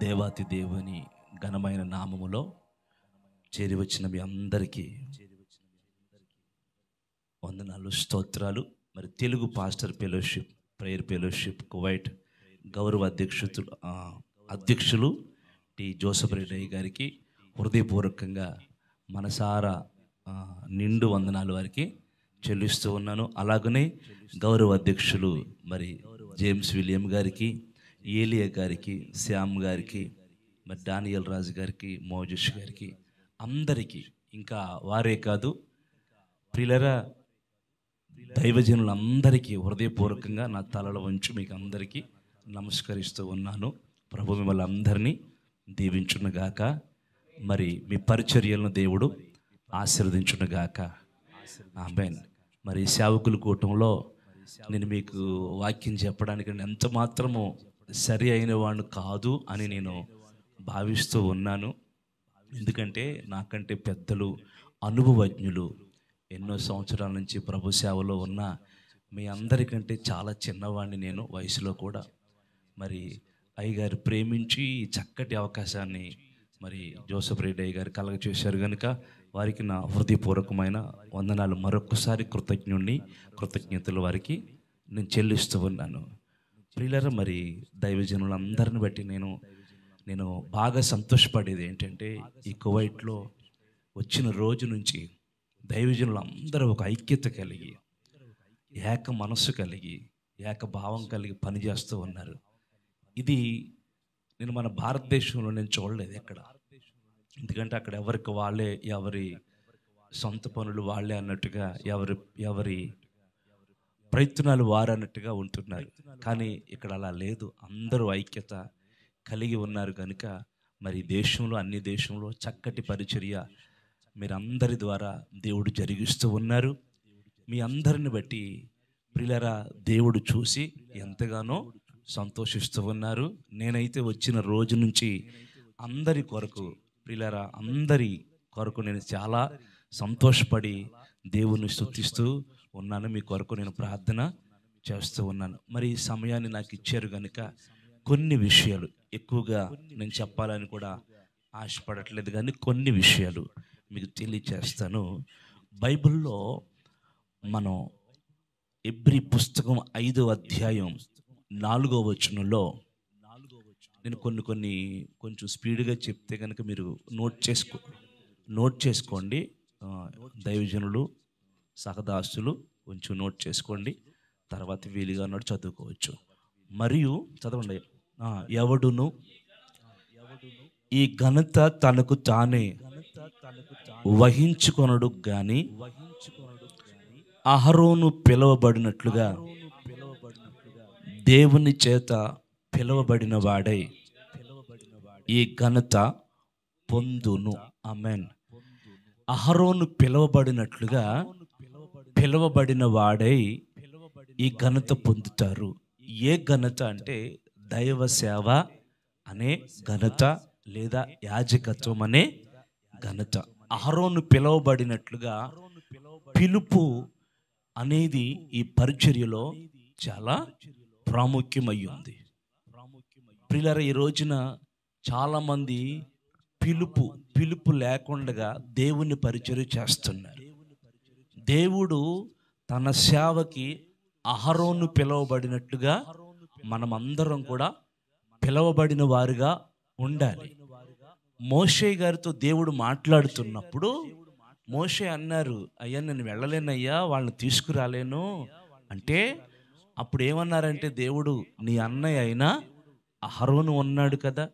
దేవాతి దేవుని ఘనమైన నామములో చేరి వచ్చిన మీ అందరికీ వందనాలు, స్తోత్రాలు. మరి Telugu pastor fellowship, prayer fellowship Kuwait గౌరవ అధ్యక్షులు టి జోసఫ్ రెడ్డి గారికి హృదయపూర్వకంగా మనసారా నిండు వందనాలు వారికి చెల్లిస్తూ ఉన్నాను. అలాగనే గౌరవ అధ్యక్షులు మరి జేమ్స్ విలియం గారికి, ఏలియా గారికి, శ్యామ్ గారికి, మరి డానియల్ రాజు గారికి, మోజస్ గారికి, అందరికీ, ఇంకా వారే కాదు ప్రియులరా దైవజనులందరికీ హృదయపూర్వకంగా నా తలలో ఉంచి మీకు అందరికీ నమస్కరిస్తూ ఉన్నాను. ప్రభు మిమ్మల్ని అందరినీ దీవించునుగాక. మరి మీ పరిచర్యలను దేవుడు ఆశీర్వదించునుగాక. ఆమేన్. మరి సేవకుల కూటంలో నేను మీకు వాక్యం చెప్పడానికి ఎంత మాత్రము సరి అయిన వాడిని కాదు అని నేను భావిస్తూ ఉన్నాను. ఎందుకంటే నాకంటే పెద్దలు, అనుభవజ్ఞులు, ఎన్నో సంవత్సరాల నుంచి ప్రభు సేవలో ఉన్న మీ అందరికంటే చాలా చిన్నవాడిని నేను వయసులో కూడా. మరి అయ్యగారు ప్రేమించి చక్కటి అవకాశాన్ని మరి జోసఫ్ రెడ్డి అయ్య గారు కలగచేశారు కనుక వారికి నా హృదయపూర్వకమైన వందనాలు. మరొకసారి కృతజ్ఞతలు వారికి నేను చెల్లిస్తూ ఉన్నాను. ప్రియులారా, మరి దైవజనులందరిని బట్టి నేను బాగా సంతోషపడేది ఏంటంటే, ఈ కువైట్లో వచ్చిన రోజు నుంచి దైవజనులందరూ ఒక ఐక్యత కలిగి, ఏక మనస్సు కలిగి, ఏక భావం కలిగి పనిచేస్తూ ఉన్నారు. ఇది నేను మన భారతదేశంలో నేను చూడలేదు ఎక్కడ. ఎందుకంటే అక్కడ ఎవరికి వాళ్ళే, ఎవరి సొంత పనులు వాళ్ళే అన్నట్టుగా, ఎవరి ప్రయత్నాలు వారు అన్నట్టుగా ఉంటున్నారు. కానీ ఇక్కడ అలా లేదు. అందరూ ఐక్యత కలిగి ఉన్నారు కనుక మరి దేశంలో, అన్ని దేశంలో చక్కటి పరిచర్య మీరందరి ద్వారా దేవుడు జరిగిస్తూ ఉన్నారు. మీ అందరిని బట్టి ప్రియులారా దేవుడు చూసి ఎంతగానో సంతోషిస్తూ ఉన్నారు. నేనైతే వచ్చిన రోజు నుంచి అందరి కొరకు, ప్రియులారా అందరి కొరకు నేను చాలా సంతోషపడి దేవుని స్తుతిస్తూ ఉన్నాను. మీ కొరకు నేను ప్రార్థన చేస్తూ ఉన్నాను. మరి ఈ సమయాన్ని నాకు ఇచ్చారు కనుక కొన్ని విషయాలు ఎక్కువగా నేను చెప్పాలని కూడా ఆశపడట్లేదు, కానీ కొన్ని విషయాలు మీకు తెలియచేస్తాను. బైబిల్లో మనం ఎబ్రీ పుస్తకం 5వ అధ్యాయం 4వ వచనంలో నేను కొంచెం స్పీడ్గా చెప్తే కనుక మీరు నోట్ చేసుకోండి. దైవజనులు, సహదాసులు కొంచెం నోట్ చేసుకోండి, తర్వాత వీలుగా ఉన్నట్టు చదువుకోవచ్చు. మరియు చదవండి. ఎవడును ఈ ఘనత తనకు తానే వహించుకొనడు గాని అహరోను పిలువబడినట్లుగా దేవుని చేత పిలువబడిన వాడై ఈ ఘనత పొందును. ఆమేన్. అహరోను పిలువబడినట్లుగా పిలువబడిన వాడై ఈ ఘనత పొందుతారు. ఏ ఘనత అంటే దైవ సేవ అనే ఘనత, లేదా యాజకత్వం అనే ఘనత. అహరోను పిలువబడినట్లుగా పిలుపు అనేది ఈ పరిచర్యలో చాలా ప్రాముఖ్యమయ్యింది. ప్రియులారా, ఈ రోజున చాలామంది పిలుపు లేకుండా దేవుని పరిచర్య చేస్తున్నారు. దేవుడు తన సేవకి అహరోను పిలువబడినట్లుగా మనమందరం కూడా పిలువబడిన వారుగా ఉండాలి. మోషే గారితో దేవుడు మాట్లాడుతున్నప్పుడు మోషే అన్నారు, అయ్యా నేను వెళ్ళలేనయ్యా, వాళ్ళని తీసుకురాలేను అంటే, అప్పుడు ఏమన్నారంటే దేవుడు, నీ అన్నయ్య అయినా అహరోను ఉన్నాడు కదా,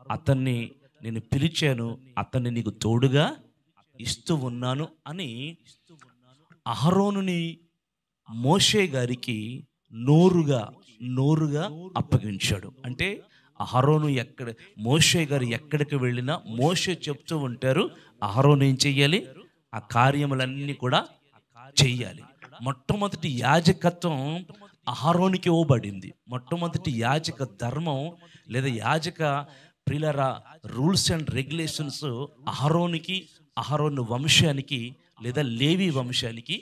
అతన్ని నేను పిలిచాను, అతన్ని నీకు తోడుగా ఇస్తూ ఉన్నాను అని అహరోనుని మోషే గారికి నోరుగా అప్పగించాడు. అంటే అహరోను మోషే గారు ఎక్కడికి వెళ్ళినా మోషే చెప్తూ ఉంటారు, అహరోను ఏం చెయ్యాలి, ఆ కార్యములన్నీ కూడా చెయ్యాలి. మొట్టమొదటి యాజకత్వం అహరోనుకి ఇవ్వబడింది. మొట్టమొదటి యాజక ధర్మం లేదా యాజక ప్రియులారా రూల్స్ అండ్ రెగ్యులేషన్స్ అహరోను వంశానికి లేదా లేవి వంశానికి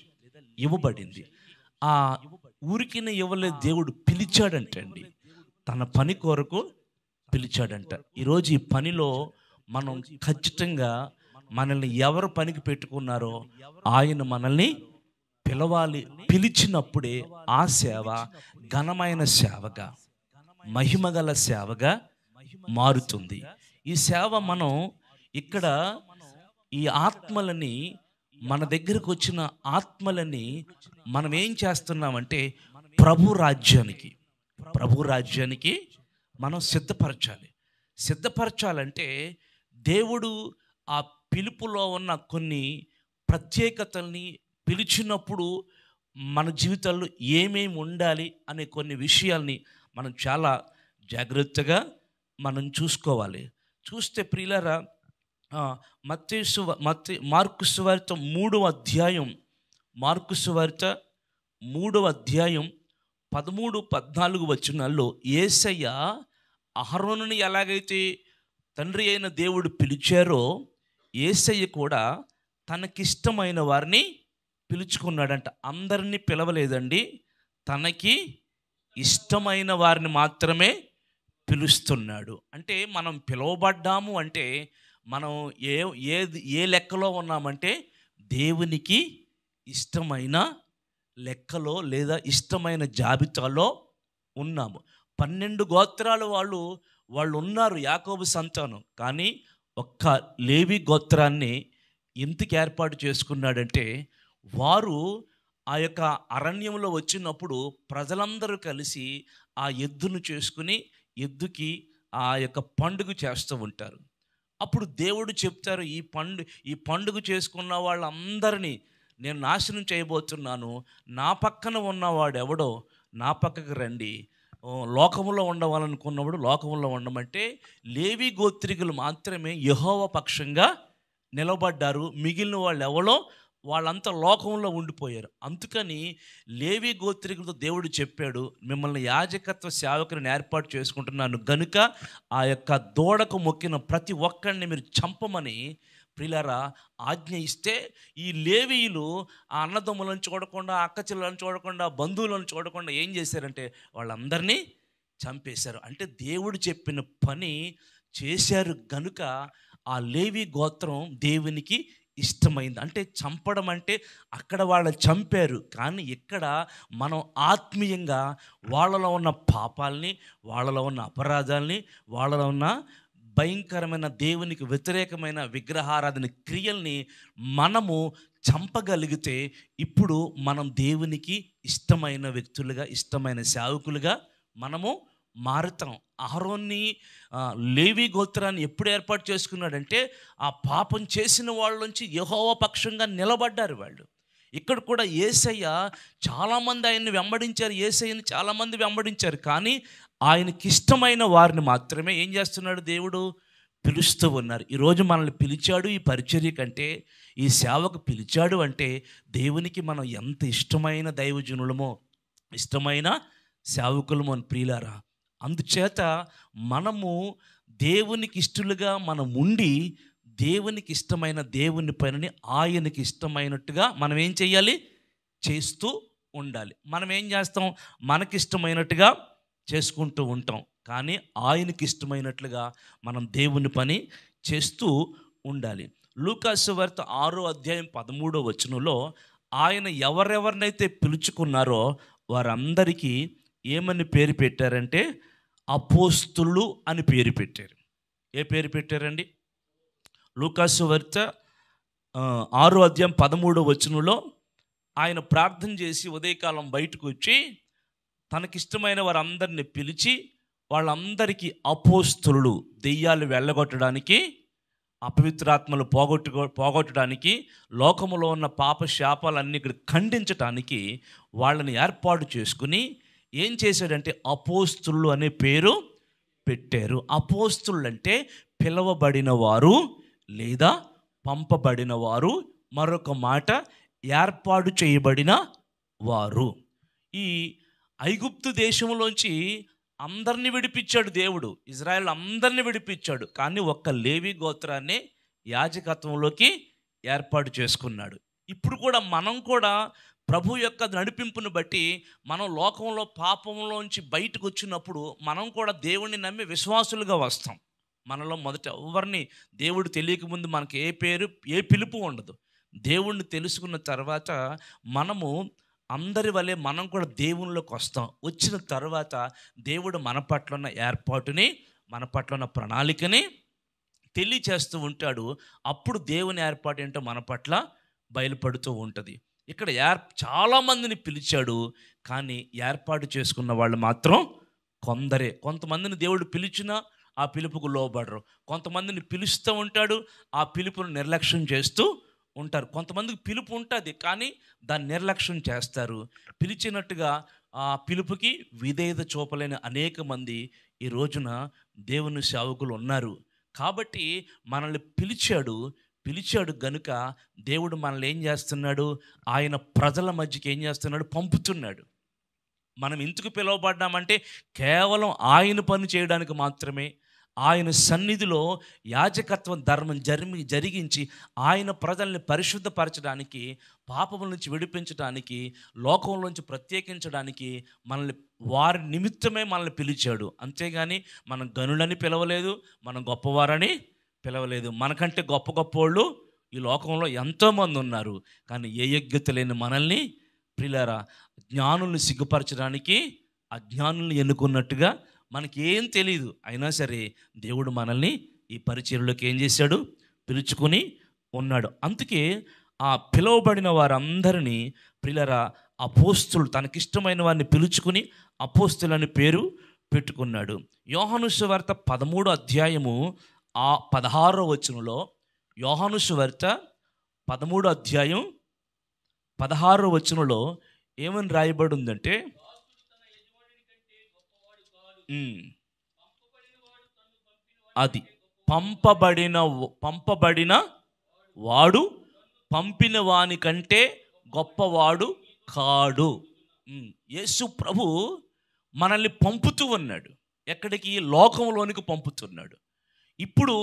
ఇవ్వబడింది. ఆ ఊరికినే ఇవ్వలేదు, దేవుడు పిలిచాడంటండి. తన పని కొరకు పిలిచాడంట. ఈరోజు ఈ పనిలో మనం ఖచ్చితంగా మనల్ని ఎవరు పనికి పెట్టుకున్నారో ఆయన మనల్ని పిలవాలి. పిలిచినప్పుడే ఆ సేవ ఘనమైన సేవగా, మహిమగల సేవగా మారుతుంది. ఈ సేవ మనం ఇక్కడ ఈ ఆత్మలని, మన దగ్గరకు వచ్చిన ఆత్మలని మనం ఏం చేస్తున్నామంటే ప్రభు రాజ్యానికి మనం సిద్ధపరచాలంటే దేవుడు ఆ పిలుపులో ఉన్న కొన్ని ప్రత్యేకతల్ని, పిలిచినప్పుడు మన జీవితాల్లో ఏమేమి ఉండాలి అనే కొన్ని విషయాల్ని మనం చాలా జాగ్రత్తగా మనం చూసుకోవాలి. చూస్తే ప్రియులారా, మార్కు సువార్త 3వ అధ్యాయం 13-14 వచనాల్లో యేసయ్య అహరోనుని ఎలాగైతే తండ్రి అయిన దేవుడు పిలిచారో, యేసయ్య కూడా తనకిష్టమైన వారిని పిలుచుకున్నాడంట. అందరినీ పిలవలేదండి, తనకి ఇష్టమైన వారిని మాత్రమే పిలుస్తున్నాడు. అంటే మనం పిలువబడ్డాము అంటే మనం ఏ లెక్కలో ఉన్నామంటే దేవునికి ఇష్టమైన లెక్కలో లేదా ఇష్టమైన జాబితాలో ఉన్నాము. 12 గోత్రాలు వాళ్ళు ఉన్నారు, యాకోబు సంతానం. కానీ ఒక్క లేవి గోత్రాన్ని ఎందుకు ఏర్పాటు చేసుకున్నాడంటే, వారు ఆ యొక్క అరణ్యంలో వచ్చినప్పుడు ప్రజలందరూ కలిసి ఆ ఎద్దును చేసుకుని ఎద్దుకి ఆ యొక్క పండుగ చేస్తూ ఉంటారు. అప్పుడు దేవుడు చెప్తారు, ఈ పండుగ చేసుకున్న వాళ్ళందరినీ నేను నాశనం చేయబోతున్నాను. నా పక్కన ఉన్నవాడు ఎవడో నా పక్కకు రండి, లోకములో ఉండవాలనుకున్నవాడు లోకములో ఉండమంటే లేవి గోత్రికులు మాత్రమే యెహోవా పక్షంగా నిలబడ్డారు. మిగిలిన వాళ్ళు ఎవరో వాళ్ళంతా లోకంలో ఉండిపోయారు. అందుకని లేవి గోత్రికులతో దేవుడు చెప్పాడు, మిమ్మల్ని యాజకత్వ సేవకుని ఏర్పాటు చేసుకుంటున్నాను గనుక ఆ యొక్క దూడకు మొక్కిన ప్రతి ఒక్కరిని మీరు చంపమని ప్రియులారా ఆజ్ఞ ఇస్తే, ఈ లేవీయులు ఆ అన్నదమ్ములను చూడకుండా, అక్క చెల్లెలను చూడకుండా, బంధువులను చూడకుండా ఏం చేశారంటే వాళ్ళందరినీ చంపేశారు. అంటే దేవుడు చెప్పిన పని చేశారు గనుక ఆ లేవి గోత్రం దేవునికి ఇష్టమైంది. అంటే చంపడం అంటే అక్కడ వాళ్ళు చంపారు, కానీ ఇక్కడ మనం ఆత్మీయంగా వాళ్ళలో ఉన్న పాపాలని, వాళ్ళలో ఉన్న అపరాధాలని, వాళ్ళలో ఉన్న భయంకరమైన దేవునికి వ్యతిరేకమైన విగ్రహారాధన క్రియల్ని మనము చంపగలిగితే ఇప్పుడు మనం దేవునికి ఇష్టమైన వ్యక్తులుగా, ఇష్టమైన సేవకులుగా మనము మారుతాం. అహరోన్ని, లేవి గోత్రాన్ని ఎప్పుడు ఏర్పాటు చేసుకున్నాడంటే ఆ పాపం చేసిన వాళ్ళ నుంచి యెహోవా పక్షంగా నిలబడ్డారు వాళ్ళు. ఇక్కడ కూడా యేసయ్య చాలామంది ఆయన్ని వెంబడించారు, యేసయ్యని చాలామంది వెంబడించారు, కానీ ఆయనకి ఇష్టమైన వారిని మాత్రమే ఏం చేస్తున్నాడు దేవుడు పిలుస్తూ ఉన్నారు. ఈరోజు మనల్ని పిలిచాడు ఈ పరిచర్య కంటే, ఈ సేవకు పిలిచాడు అంటే దేవునికి మనం ఎంత ఇష్టమైన దైవజనులమో, ఇష్టమైన సేవకులమో అని ప్రియులారా. అందుచేత మనము దేవునికి ఇష్టలుగా మనం ఉండి దేవునికి ఇష్టమైన దేవుని పనిని ఆయనకి ఇష్టమైనట్టుగా మనం ఏం చేయాలి, చేస్తూ ఉండాలి. మనం ఏం చేస్తాం, మనకిష్టమైనట్టుగా చేసుకుంటూ ఉంటాం, కానీ ఆయనకి ఇష్టమైనట్లుగా మనం దేవుని పని చేస్తూ ఉండాలి. లూకా సువార్త 6వ అధ్యాయం 13వ వచనంలో ఆయన ఎవరెవరినైతే పిలుచుకున్నారో వారందరికీ ఏమని పేరు పెట్టారంటే అపోస్తులు అని పేరు పెట్టారు. ఏ పేరు పెట్టారండి? లూకా సువార్త 6వ అధ్యాయం 13వ వచనంలో ఆయన ప్రార్థన చేసి ఉదయకాలం బయటకు వచ్చి తనకిష్టమైన వారందరిని పిలిచి వాళ్ళందరికీ అపోస్తులు, దెయ్యాలు వెళ్ళగొట్టడానికి, అపవిత్రాత్మలు పోగొట్టడానికి, లోకములో ఉన్న పాప శాపాలన్నీ ఇక్కడ ఖండించడానికి వాళ్ళని ఏర్పాటు చేసుకుని ఏం చేశాడంటే అపోస్తులు అనే పేరు పెట్టారు. అపోస్తులు అంటే పిలవబడిన వారు లేదా పంపబడిన వారు, మరొక మాట ఏర్పాటు చేయబడిన వారు. ఈ ఐగుప్తు దేశంలోంచి అందరినీ విడిపించాడు దేవుడు, ఇజ్రాయెల్ అందరినీ విడిపించాడు, కానీ ఒక్క లేవి గోత్రాన్ని యాజకత్వంలోకి ఏర్పాటు చేసుకున్నాడు. ఇప్పుడు కూడా మనం కూడా ప్రభు యొక్క నడిపింపును బట్టి మనం లోకంలో పాపంలోంచి బయటకు వచ్చినప్పుడు మనం కూడా దేవుణ్ణి నమ్మి విశ్వాసులుగా వస్తాం. మనలో మొదట ఎవరిని దేవుడు తెలియకముందు మనకి ఏ పిలుపు ఉండదు. దేవుణ్ణి తెలుసుకున్న తర్వాత మనము అందరి వలె మనం కూడా దేవునిలోకి వస్తాం. వచ్చిన తర్వాత దేవుడు మన పట్ల ఉన్న ఏర్పాటుని, మన పట్ల ఉన్న ప్రణాళికని తెలియచేస్తూ ఉంటాడు. అప్పుడు దేవుని ఏర్పాటు ఏంటో మన పట్ల బయలుపడుతూ ఉంటుంది. ఇక్కడ చాలామందిని పిలిచాడు, కానీ ఏర్పాటు చేసుకున్న వాళ్ళు మాత్రం కొందరే. కొంతమందిని దేవుడు పిలిచినా ఆ పిలుపుకు లోబడరు. కొంతమందిని పిలుస్తూ ఉంటాడు, ఆ పిలుపును నిర్లక్ష్యం చేస్తూ ఉంటారు. కొంతమందికి పిలుపు ఉంటుంది, కానీ దాన్ని నిర్లక్ష్యం చేస్తారు. పిలిచినట్టుగా ఆ పిలుపుకి విధేయత చూపలేని అనేక మంది ఈ రోజున దేవుని సేవకులు ఉన్నారు. కాబట్టి మనల్ని పిలిచాడు గనుక దేవుడు మనల్ని ఏం చేస్తున్నాడు? ఆయన ప్రజల మధ్యకి ఏం చేస్తున్నాడు? పంపుతున్నాడు. మనం ఎందుకు పిలువబడ్డామంటే కేవలం ఆయన పని చేయడానికి మాత్రమే. ఆయన సన్నిధిలో యాజకత్వం ధర్మం జరిగించి ఆయన ప్రజల్ని పరిశుద్ధపరచడానికి, పాపముల నుంచి విడిపించడానికి, లోకంలోంచి ప్రత్యేకించడానికి మనల్ని వారి నిమిత్తమే మనల్ని పిలిచాడు. అంతేగాని మనం గనులని పిలవలేదు, మనం గొప్పవారని పిలవలేదు. మనకంటే గొప్ప ఈ లోకంలో ఎంతోమంది ఉన్నారు. కానీ ఏ యోగ్యత లేని మనల్ని ప్రియులారా జ్ఞానుల్ని సిగ్గుపరచడానికి అజ్ఞానుల్ని ఎన్నుకున్నట్టుగా మనకి ఏం తెలియదు. అయినా సరే దేవుడు మనల్ని ఈ పరిచర్యలోకి ఏం చేశాడు? పిలుచుకొని ఉన్నాడు. అందుకే ఆ పిలువబడిన వారందరినీ ప్రియులారా అపోస్తులు, తనకిష్టమైన వారిని పిలుచుకుని అపోస్తులని పేరు పెట్టుకున్నాడు. యోహాను సువార్త 13వ అధ్యాయము 16వ వచనంలో, యోహాను సువార్త 13వ అధ్యాయం 16వ వచనంలో ఏమని రాయబడి ఉందంటే, అది పంపబడిన వాడు పంపిన వాని కంటే గొప్పవాడు కాడు. యేసు ప్రభు మనల్ని పంపుతూ ఉన్నాడు. ఎక్కడికి? లోకంలోనికి పంపుతున్నాడు. ఇప్పుడు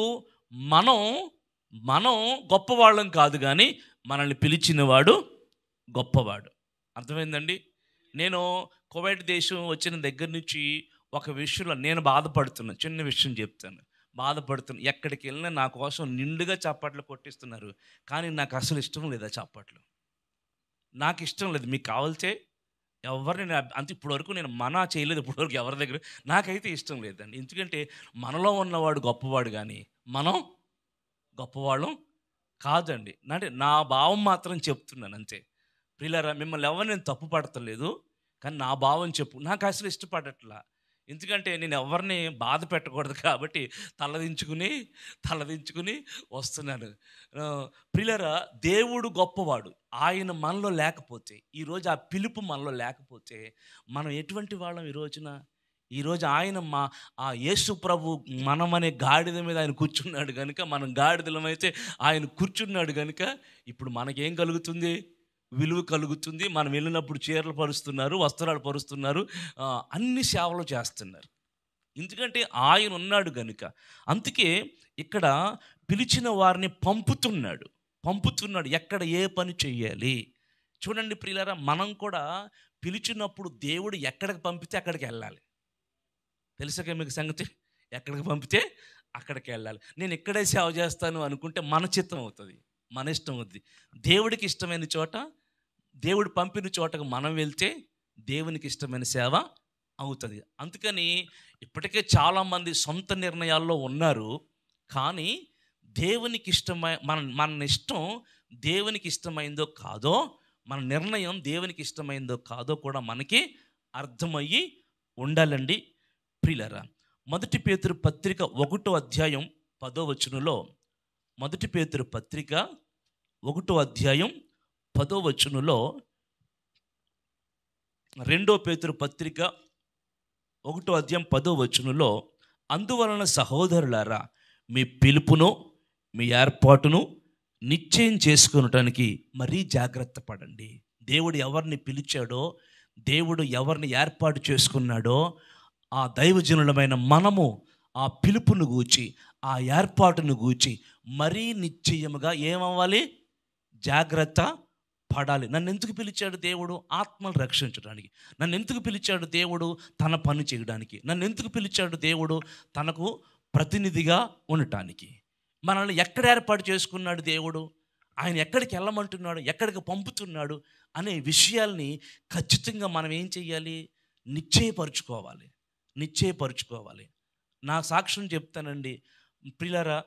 మనం గొప్పవాళ్ళం కాదు, కానీ మనల్ని పిలిచినవాడు గొప్పవాడు. అర్థమైందండి? నేను కువైట్ దేశం వచ్చిన దగ్గర నుంచి ఒక విషయంలో నేను బాధపడుతున్నా. చిన్న విషయం చెప్తాను. బాధపడుతున్నా. ఎక్కడికి వెళ్ళినా నా కోసం నిండుగా చప్పట్లు కొట్టిస్తున్నారు, కానీ నాకు అసలు ఇష్టం లేదు ఆ చప్పట్లు. నాకు ఇష్టం లేదు. మీకు కావాల్సే ఎవరిని అంత ఇప్పటివరకు నేను మనా చేయలేదు ఇప్పటివరకు ఎవరి దగ్గర. నాకైతే ఇష్టం లేదండి. ఎందుకంటే మనలో ఉన్నవాడు గొప్పవాడు, కానీ మనం గొప్పవాళ్ళం కాదండి. అంటే నా భావం మాత్రం చెప్తున్నాను అంతే. ప్రియులారా, మిమ్మల్ని ఎవరు నేను తప్పు పడతలేదు, కానీ నా భావం చెప్పు. నాకు అసలు ఇష్టపడట్లా. ఎందుకంటే నేను ఎవరిని బాధ పెట్టకూడదు కాబట్టి తలదించుకుని వస్తున్నాను. ప్రియులారా, దేవుడు గొప్పవాడు. ఆయన మనలో లేకపోతే, ఈరోజు ఆ పిలుపు మనలో లేకపోతే మనం ఎటువంటి వాళ్ళం ఈరోజు ఆయన ఆ యేసు ప్రభు మనమనే గాడిద మీద ఆయన కూర్చున్నాడు కనుక, మనం గాడిదలమైతే ఆయన కూర్చున్నాడు కనుక ఇప్పుడు మనకేం కలుగుతుంది? విలువ కలుగుతుంది. మనం వెళ్ళినప్పుడు చీరలు పరుస్తున్నారు, వస్త్రాలు పరుస్తున్నారు, అన్ని సేవలు చేస్తున్నారు. ఎందుకంటే ఆయన ఉన్నాడు కనుక. అందుకే ఇక్కడ పిలిచిన వారిని పంపుతున్నాడు. ఎక్కడ ఏ పని చెయ్యాలి చూడండి ప్రియులారా. మనం కూడా పిలిచినప్పుడు దేవుడు ఎక్కడికి పంపితే అక్కడికి వెళ్ళాలి. తెలుసా మీకు సంగతి? ఎక్కడికి పంపితే అక్కడికి వెళ్ళాలి. నేను ఇక్కడే సేవ చేస్తాను అనుకుంటే మన చిత్తం అవుతుంది, మన ఇష్టం అవుతుంది. దేవుడికి ఇష్టమైన చోట, దేవుడు పంపిన చోటకు మనం వెళ్తే దేవునికి ఇష్టమైన సేవ అవుతుంది. అందుకని ఇప్పటికే చాలామంది సొంత నిర్ణయాల్లో ఉన్నారు, కానీ దేవునికి మన ఇష్టం దేవునికి ఇష్టమైందో కాదో, మన నిర్ణయం దేవునికి ఇష్టమైందో కాదో కూడా మనకి అర్థమయ్యి ఉండాలండి ప్రియులారా. 1 పేతురు పత్రిక 1వ అధ్యాయం 10వ వచనంలో, 1 పేతురు పత్రిక 1వ అధ్యాయం 10వ వచనంలో, 2 పేతురు పత్రిక 1వ అధ్యాయం 10వ వచనంలో, అందువలన సహోదరులారా మీ పిలుపును మీ ఏర్పాటును నిశ్చయం చేసుకొనటానికి మరీ జాగ్రత్త పడండి. దేవుడు ఎవరిని పిలిచాడో, దేవుడు ఎవరిని ఏర్పాటు చేసుకున్నాడో, ఆ దైవజనులమైన మనము ఆ పిలుపును గూర్చి, ఆ ఏర్పాటును గూర్చి మరీ నిశ్చయముగా ఏమవ్వాలి? జాగ్రత్త పడాలి. నన్ను ఎందుకు పిలిచాడు దేవుడు? ఆత్మలు రక్షించడానికి. నన్ను ఎందుకు పిలిచాడు దేవుడు? తన పని చేయడానికి. నన్ను ఎందుకు పిలిచాడు దేవుడు? తనకు ప్రతినిధిగా ఉండటానికి. మనల్ని ఎక్కడ ఏర్పాటు చేసుకున్నాడు దేవుడు? ఆయన ఎక్కడికి వెళ్ళమంటున్నాడు, ఎక్కడికి పంపుతున్నాడు అనే విషయాల్ని ఖచ్చితంగా మనం ఏం చెయ్యాలి? నిశ్చయపరుచుకోవాలి. నా సాక్ష్యం చెప్తానండి ప్రియులారా.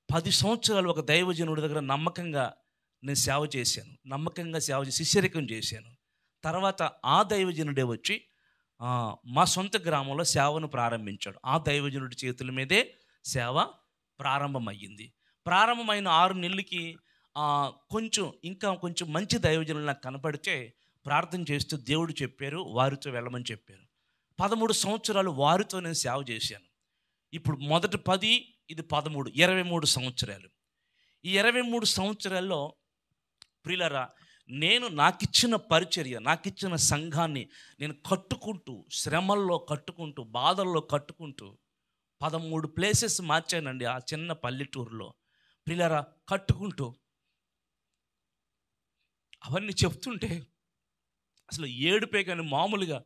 10 సంవత్సరాలు ఒక దైవజనుడి దగ్గర నమ్మకంగా నేను సేవ చేశాను. శిష్యరికం చేశాను. తర్వాత ఆ దైవజనుడే వచ్చి మా సొంత గ్రామంలో సేవను ప్రారంభించాడు. ఆ దైవజనుడి చేతుల మీదే సేవ ప్రారంభమయ్యింది. ప్రారంభమైన 6 నెలలకి కొంచెం మంచి దైవజనులు నాకు కనపడితే ప్రార్థన చేస్తూ దేవుడు చెప్పారు, వారితో వెళ్ళమని చెప్పారు. 13 సంవత్సరాలు వారితో నేను సేవ చేశాను. ఇప్పుడు మొదటి 10, ఇది 13, 23 సంవత్సరాలు. ఈ 23 సంవత్సరాల్లో ప్రియులారా, నేను నాకిచ్చిన పరిచర్య, నాకిచ్చిన సంఘాన్ని నేను కట్టుకుంటూ, శ్రమల్లో కట్టుకుంటూ, బాధల్లో కట్టుకుంటూ 13 ప్లేసెస్ మార్చానండి ఆ చిన్న పల్లెటూరులో. ప్రియులారా, కట్టుకుంటూ అవన్నీ చెప్తుంటే అసలు ఏడుపే కానీ మామూలుగా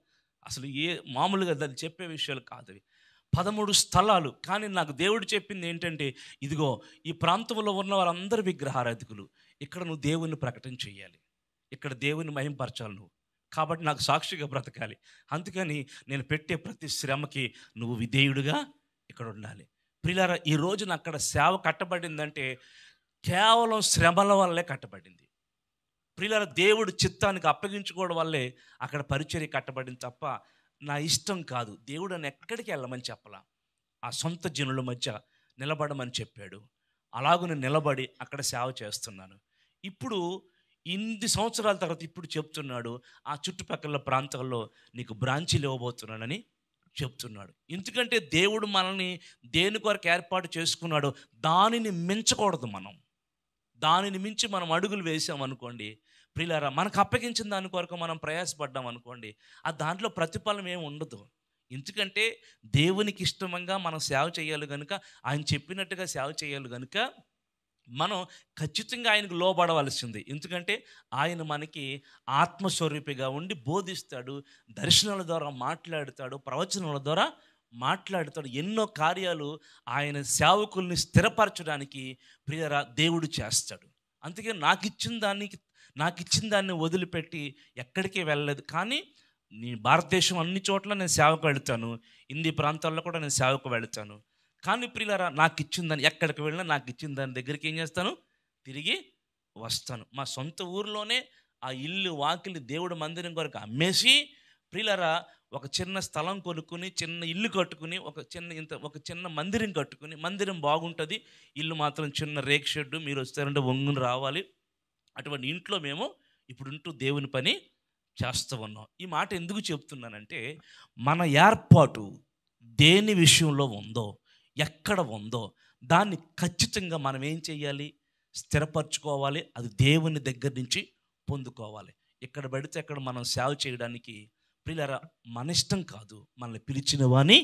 దాన్ని చెప్పే విషయాలు కాదు. 13 స్థలాలు. కానీ నాకు దేవుడు చెప్పింది ఏంటంటే, ఇదిగో ఈ ప్రాంతంలో ఉన్న వాళ్ళందరూ విగ్రహారాధికులు, ఇక్కడ నువ్వు దేవుని ప్రకటన చెయ్యాలి, ఇక్కడ దేవుని మహింపరచాలి నువ్వు. కాబట్టి నాకు సాక్షిగా బ్రతకాలి. అందుకని నేను పెట్టే ప్రతి శ్రమకి నువ్వు విధేయుడిగా ఇక్కడ ఉండాలి. ప్రియులారా, ఈ రోజున అక్కడ సేవ కట్టబడిందంటే కేవలం శ్రమల వల్లే కట్టబడింది. ప్రియులారా, దేవుడు చిత్తానికి అప్పగించుకోవడం వల్లే అక్కడ పరిచర్య కట్టబడింది తప్ప నా ఇష్టం కాదు. దేవుడు నన్ను ఎక్కడికి వెళ్ళమని చెప్పలా, ఆ సొంత జనుల మధ్య నిలబడమని చెప్పాడు. అలాగూ నేను నిలబడి అక్కడ సేవ చేస్తున్నాను. ఇప్పుడు ఇన్ని సంవత్సరాల తర్వాత ఇప్పుడు చెప్తున్నాడు, ఆ చుట్టుపక్కల ప్రాంతాల్లో నీకు బ్రాంచీలు ఇవ్వబోతున్నానని చెప్తున్నాడు. ఎందుకంటే దేవుడు మనల్ని దేని కొరకు ఏర్పాటు చేసుకున్నాడో దానిని మించకూడదు. దానిని మించి మనం అడుగులు వేసామనుకోండి ప్రియులారా, మనకు అప్పగించిన దాని కొరకు మనం ప్రయాసపడ్డాం అనుకోండి, ఆ దాంట్లో ప్రతిఫలం ఏమి ఉండదు. ఎందుకంటే దేవునికి ఇష్టంగా మనం సేవ చేయాలి కనుక, ఆయన చెప్పినట్టుగా సేవ చేయాలి కనుక మనం ఖచ్చితంగా ఆయనకు లోబడవలసింది. ఎందుకంటే ఆయన మనకి ఆత్మస్వరూపిగా ఉండి బోధిస్తాడు, దర్శనాల ద్వారా మాట్లాడుతాడు, ప్రవచనాల ద్వారా మాట్లాడుతాడు. ఎన్నో కార్యాలు ఆయన సేవకుల్ని స్థిరపరచడానికి ప్రియరా దేవుడు చేస్తాడు. అందుకే నాకు ఇచ్చిన దాన్ని వదిలిపెట్టి ఎక్కడికి వెళ్ళలేదు. కానీ భారతదేశం అన్ని చోట్ల నేను సేవకు వెళుతాను, హిందీ ప్రాంతాల్లో కూడా నేను సేవకు వెళుతాను. కానీ ప్రియులారా, నాకు ఇచ్చిన దాన్ని ఎక్కడికి వెళ్ళినా నాకు ఇచ్చిన దాని దగ్గరికి ఏం చేస్తాను? తిరిగి వస్తాను. మా సొంత ఊరిలోనే ఆ ఇల్లు వాకిలి దేవుడి మందిరం కొరకు అమ్మేసి ప్రియులారా ఒక చిన్న స్థలం కొనుక్కుని, చిన్న ఇల్లు కట్టుకుని, ఒక చిన్న మందిరం కట్టుకుని, మందిరం బాగుంటుంది, ఇల్లు మాత్రం చిన్న రేక్ షెడ్డు, మీరు వస్తారంటే వంగుని రావాలి, అటువంటి ఇంట్లో మేము ఇప్పుడు ఉంటూ దేవుని పని చేస్తూ ఉన్నాం. ఈ మాట ఎందుకు చెప్తున్నానంటే, మన ఏర్పాటు దేని విషయంలో ఉందో, ఎక్కడ ఉందో దాన్ని ఖచ్చితంగా మనం ఏం చేయాలి? స్థిరపరచుకోవాలి. అది దేవుని దగ్గర నుంచి పొందుకోవాలి. ఎక్కడ పడితే అక్కడ మనం సేవ చేయడానికి ప్రియులారా మన ఇష్టం కాదు, మనల్ని పిలిచిన వాని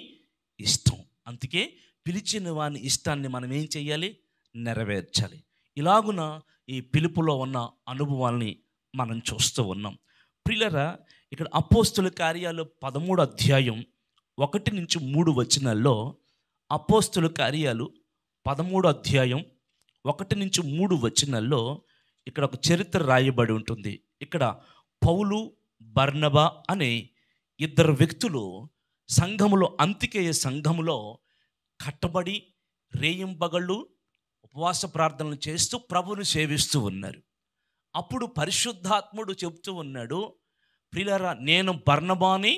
ఇష్టం. అందుకే పిలిచిన వాని ఇష్టాన్ని మనం ఏం చేయాలి? నెరవేర్చాలి. ఇలాగున ఈ పిలుపులో ఉన్న అనుభవాల్ని మనం చూస్తూ ఉన్నాం. ప్రియులారా, ఇక్కడ అపోస్తుల కార్యాలు 13వ అధ్యాయం 1-3 వచనాల్లో, అపోస్తుల కార్యాలు 13వ అధ్యాయం 1-3 వచనాల్లో ఇక్కడ ఒక చరిత్ర రాయబడి ఉంటుంది. ఇక్కడ పౌలు, బర్నబా అనే 2 వ్యక్తులు సంఘములో, అంతికేయ సంఘములో కట్టబడి రేయింబగళ్ళు ఉపవాస ప్రార్థనలు చేస్తూ ప్రభువుని సేవిస్తూ ఉన్నారు. అప్పుడు పరిశుద్ధాత్ముడు చెప్తూ ఉన్నాడు, ప్రియులారా, నేను బర్నబాని,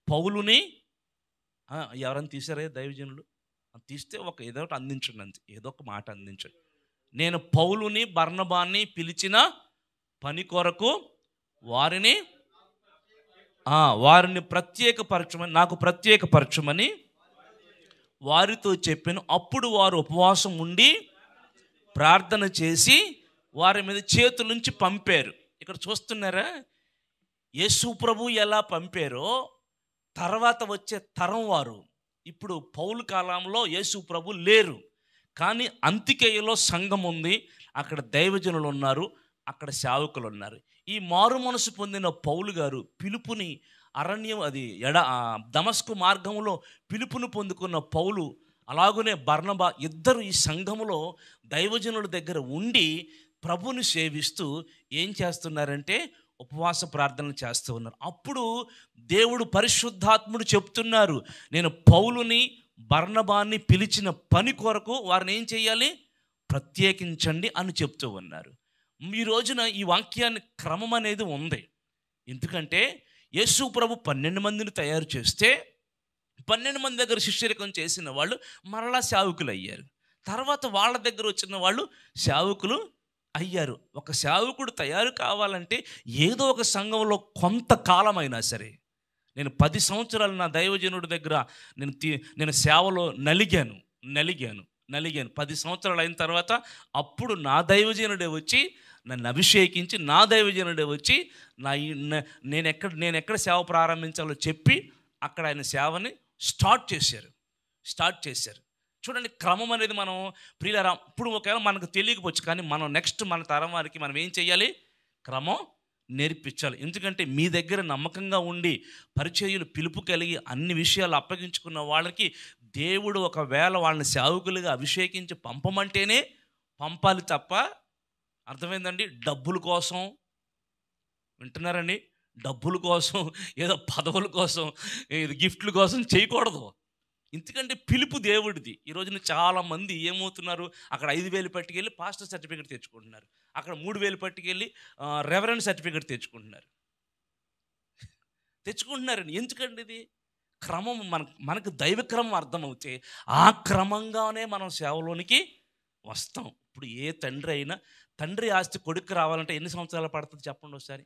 పౌలుని ఎవరైనా తీసారే దైవజనులు? తీస్తే ఏదో ఒకటి అందించండి, అంతే, ఏదో ఒక మాట అందించండి. నేను పౌలుని, బర్నబాని పిలిచిన పని కొరకు వారిని ప్రత్యేకపరచమని, నాకు ప్రత్యేకపరచమని వారితో చెప్పాను. అప్పుడు వారు ఉపవాసం ఉండి ప్రార్థన చేసి వారి మీద చేతులుంచి పంపారు. ఇక్కడ చూస్తున్నారా, యేసు ప్రభు ఎలా పంపారో తర్వాత వచ్చే తరం వారు. ఇప్పుడు పౌలు కాలంలో యేసు ప్రభు లేరు, కానీ అంతికేయలో సంఘం ఉంది, అక్కడ దైవజనులు ఉన్నారు, అక్కడ సేవకులు ఉన్నారు. ఈ మారు మనసు పొందిన పౌలు గారు పిలుపుని అరణ్యం దమస్కు మార్గంలో పిలుపును పొందుకున్న పౌలు, అలాగనే బర్నబా ఇద్దరు ఈ సంఘములో దైవజనుల దగ్గర ఉండి ప్రభుని సేవిస్తూ ఏం చేస్తున్నారంటే ఉపవాస ప్రార్థనలు చేస్తూ ఉన్నారు. అప్పుడు దేవుడు పరిశుద్ధాత్ముడు చెప్తున్నారు, నేను పౌలుని బర్నబాన్ని పిలిచిన పని కొరకు వారిని ఏం చేయాలి, ప్రత్యేకించండి అని చెప్తూ ఉన్నారు. ఈ రోజున ఈ వాక్యాన్ని క్రమం అనేది ఉంది. ఎందుకంటే యేసు ప్రభు 12 మందిని తయారు చేస్తే 12 మంది దగ్గర శిష్యరికం చేసిన వాళ్ళు మరలా సేవకులు అయ్యారు. తర్వాత వాళ్ళ దగ్గర వచ్చిన వాళ్ళు సేవకులు అయ్యారు. ఒక సేవకుడు తయారు కావాలంటే ఏదో ఒక సంఘంలో కొంతకాలమైనా సరే, నేను 10 సంవత్సరాలు నా దైవజనుడి దగ్గర నేను సేవలో నలిగాను. 10 సంవత్సరాలు అయిన తర్వాత అప్పుడు నా దైవజనుడే వచ్చి నన్ను అభిషేకించి, నా దైవజనుడే వచ్చి నేను ఎక్కడ సేవ ప్రారంభించాలో చెప్పి అక్కడ ఆయన సేవని స్టార్ట్ చేశారు. చూడండి, క్రమం అనేది మనం ప్రియులారా ఇప్పుడు ఒకవేళ మనకు తెలియకపోవచ్చు, కానీ మనం నెక్స్ట్ మన తరం వారికి మనం ఏం చేయాలి, క్రమం నేర్పించాలి. ఎందుకంటే మీ దగ్గర నమ్మకంగా ఉండి పరిచర్యలు పిలుపు కలిగి అన్ని విషయాలు అప్పగించుకున్న వాళ్ళకి దేవుడు ఒకవేళ వాళ్ళని సేవకులుగా అభిషేకించి పంపమంటేనే పంపాలి తప్ప, అర్థమైందండి, డబ్బుల కోసం, వింటున్నారండి, డబ్బుల కోసం, ఏదో పదవుల కోసం, ఏదో గిఫ్ట్ల కోసం చేయకూడదు. ఎందుకంటే పిలుపు దేవుడిది. ఈ రోజున చాలామంది ఏమవుతున్నారు, అక్కడ 5,000 పట్టుకెళ్ళి పాస్టర్ సర్టిఫికేట్ తెచ్చుకుంటున్నారు, అక్కడ 3,000 పట్టుకెళ్ళి రెవరెండ్ సర్టిఫికేట్ తెచ్చుకుంటున్నారండి. ఎందుకండి ఇది క్రమం? మనకు దైవ క్రమం అర్థమవుతే ఆ క్రమంగానే మనం సేవలోనికి వస్తాం. ఇప్పుడు ఏ తండ్రి ఆస్తి కొడుకు రావాలంటే ఎన్ని సంవత్సరాలు పడుతుంది చెప్పండి ఒకసారి?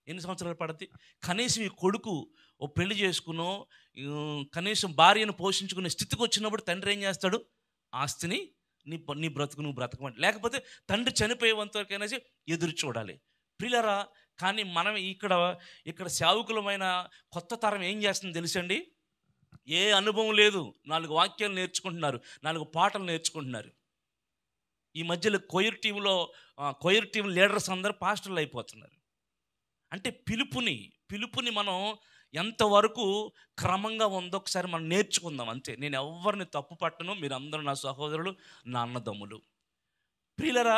ఎన్ని సంవత్సరాలు పడుతుంది? కనీసం ఈ కొడుకు ఓ పెళ్లి చేసుకునో కనీసం భార్యను పోషించుకునే స్థితికి వచ్చినప్పుడు తండ్రి ఏం చేస్తాడు, ఆస్తిని నీ బ్రతుకు నువ్వు బ్రతకమంటే, లేకపోతే తండ్రి చనిపోయేంతవరకైనా ఎదురు చూడాలి. ప్రియులారా, కానీ మనం ఇక్కడ సేవకులమైన కొత్త తరం ఏం చేస్తుందో తెలుసండి, ఏ అనుభవం లేదు, 4 వాక్యాలు నేర్చుకుంటున్నారు, 4 పాటలు నేర్చుకుంటున్నారు. ఈ మధ్యలో కొయిర్ టీం లీడర్స్ అందరూ పాస్టర్లు అయిపోతున్నారు. అంటే పిలుపుని మనం ఎంతవరకు క్రమంగా ఉందో ఒకసారి మనం నేర్చుకుందాం అంతే. నేను ఎవరిని తప్పు పట్టను, మీరు అందరూ నా సహోదరులు, నా అన్నదమ్ములు. ప్రియులరా,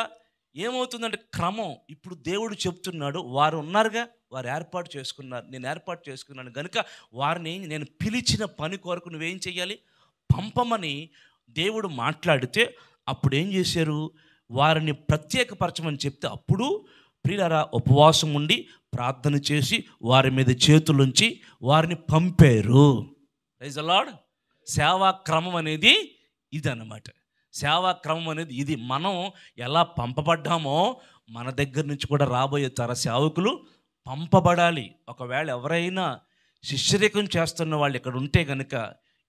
ఏమవుతుందంటే క్రమం ఇప్పుడు దేవుడు చెప్తున్నాడు, వారు ఉన్నారుగా, వారు ఏర్పాటు చేసుకున్నారు, నేను ఏర్పాటు చేసుకున్నాను కనుక వారిని నేను పిలిచిన పని కొరకు నువ్వేం చెయ్యాలి, పంపమని దేవుడు మాట్లాడితే అప్పుడు ఏం చేశారు, వారిని ప్రత్యేకపరచమని చెప్తే అప్పుడు ప్రియులారా ఉపవాసం ఉండి ప్రార్థన చేసి వారి మీద చేతులుంచి వారిని పంపారు. Praise the Lord. సేవా క్రమం అనేది ఇదన్నమాట. సేవా క్రమం అనేది ఇది. మనం ఎలా పంపబడ్డామో మన దగ్గర నుంచి కూడా రాబోయే తర సేవకులు పంపబడాలి. ఒకవేళ ఎవరైనా శిష్యరికం చేస్తున్న వాళ్ళు ఇక్కడ ఉంటే కనుక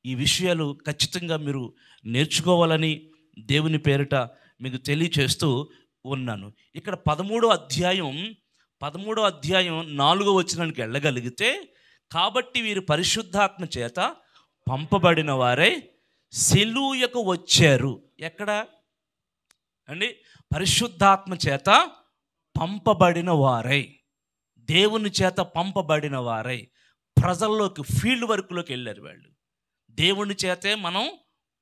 ఈ విషయాలు ఖచ్చితంగా మీరు నేర్చుకోవాలని దేవుని పేరిట మీకు తెలియచేస్తూ ఉన్నాను. ఇక్కడ 13వ అధ్యాయం 4వ వచనానికి వెళ్ళగలిగితే, కాబట్టి వీరు పరిశుద్ధాత్మ చేత పంపబడిన వారై సెలూయకు వచ్చారు. ఎక్కడ అండి? పరిశుద్ధాత్మ చేత పంపబడిన వారై, దేవుని చేత పంపబడిన వారై ప్రజల్లోకి, ఫీల్డ్ వర్క్లోకి వెళ్ళారు వాళ్ళు. దేవుని చేతే మనం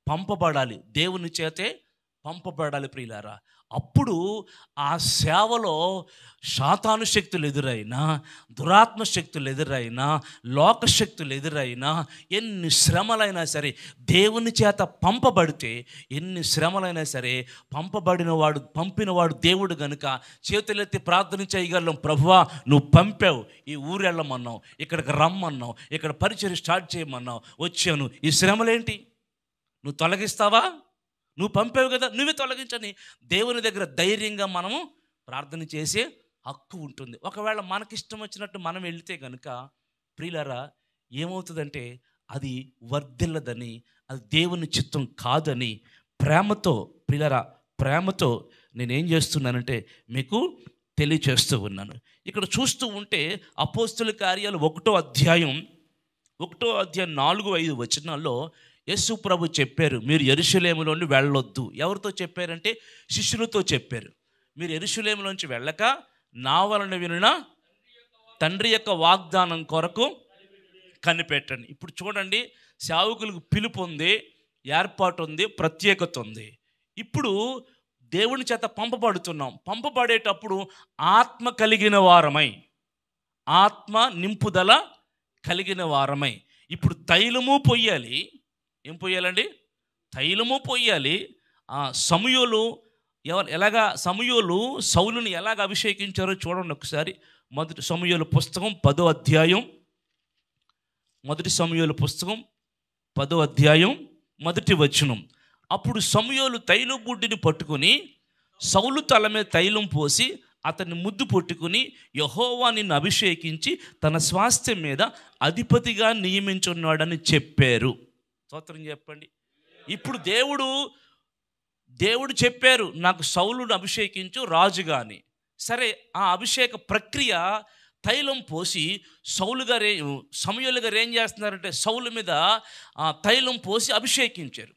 పంపబడాలి, దేవుని చేతే పంపబడాలి ప్రియులారా. అప్పుడు ఆ సేవలో శాతాను శక్తులు ఎదురైనా, దురాత్మ శక్తులు ఎదురైనా, లోకశక్తులు ఎదురైనా, ఎన్ని శ్రమలైనా సరే దేవుని చేత పంపబడితే, ఎన్ని శ్రమలైనా సరే పంపినవాడు దేవుడు గనుక చేతులెత్తి ప్రార్థన చేయగలం. ప్రభువా, నువ్వు పంపావు, ఈ ఊరు వెళ్ళమన్నావు, ఇక్కడికి రమ్మన్నావు, ఇక్కడ పరిచర్య స్టార్ట్ చేయమన్నావు, వచ్చాను, ఈ శ్రమలేంటి నువ్వు తొలగిస్తావా? నువ్వు పంపావు కదా, నువ్వే తొలగించని దేవుని దగ్గర ధైర్యంగా మనము ప్రార్థన చేసే హక్కు ఉంటుంది. ఒకవేళ మనకిష్టం వచ్చినట్టు మనం వెళితే కనుక ప్రియులారా ఏమవుతుందంటే అది వర్ధిల్లదని, అది దేవుని చిత్తం కాదని ప్రేమతో, ప్రియులారా ప్రేమతో నేనేం చేస్తున్నానంటే మీకు తెలియచేస్తూ ఉన్నాను. ఇక్కడ చూస్తూ ఉంటే అపోస్తుల కార్యాలు 1వ అధ్యాయం 4-5 వచనాల్లో యేసు ప్రభు చెప్పారు, మీరు యెరూషలేములోని వెళ్ళొద్దు. ఎవరితో చెప్పారంటే శిష్యులతో చెప్పారు. మీరు యెరూషలేములోంచి వెళ్ళక నా వలన వినిన తండ్రి యొక్క వాగ్దానం కొరకు కనిపెట్టండి. ఇప్పుడు చూడండి, సేవకులకు పిలుపు ఉంది, ఏర్పాటు ఉంది, ప్రత్యేకత ఉంది. ఇప్పుడు దేవుని చేత పంపబడుతున్నాం. పంపబడేటప్పుడు ఆత్మ కలిగిన వారమై, ఆత్మ నింపుదల కలిగిన వారమై. ఇప్పుడు తైలము పొయ్యాలి. ఏం పొయ్యాలండి? తైలము పొయ్యాలి. సమూయేలు సమూయేలు సౌలుని ఎలాగ అభిషేకించారో చూడండి ఒకసారి. మొదటి సమూయేలు పుస్తకం 10వ అధ్యాయం, మొదటి సమూయేలు పుస్తకం 10వ అధ్యాయం 1వ వచనం. అప్పుడు సమూయేలు తైలం బుడ్డిని పట్టుకుని సౌలు తల మీద తైలం పోసి అతన్ని ముద్దు పట్టుకుని, యెహోవా నిన్ను అభిషేకించి తన స్వాస్థ్యం మీద అధిపతిగా నియమించున్నాడని చెప్పారు. స్తోత్రం చెప్పండి. ఇప్పుడు దేవుడు చెప్పారు, నాకు సౌలును అభిషేకించు రాజుగా అని. సరే, ఆ అభిషేక ప్రక్రియ తైలం పోసి సమూయేలు గారు ఏం చేస్తున్నారంటే సౌలు మీద తైలం పోసి అభిషేకించారు.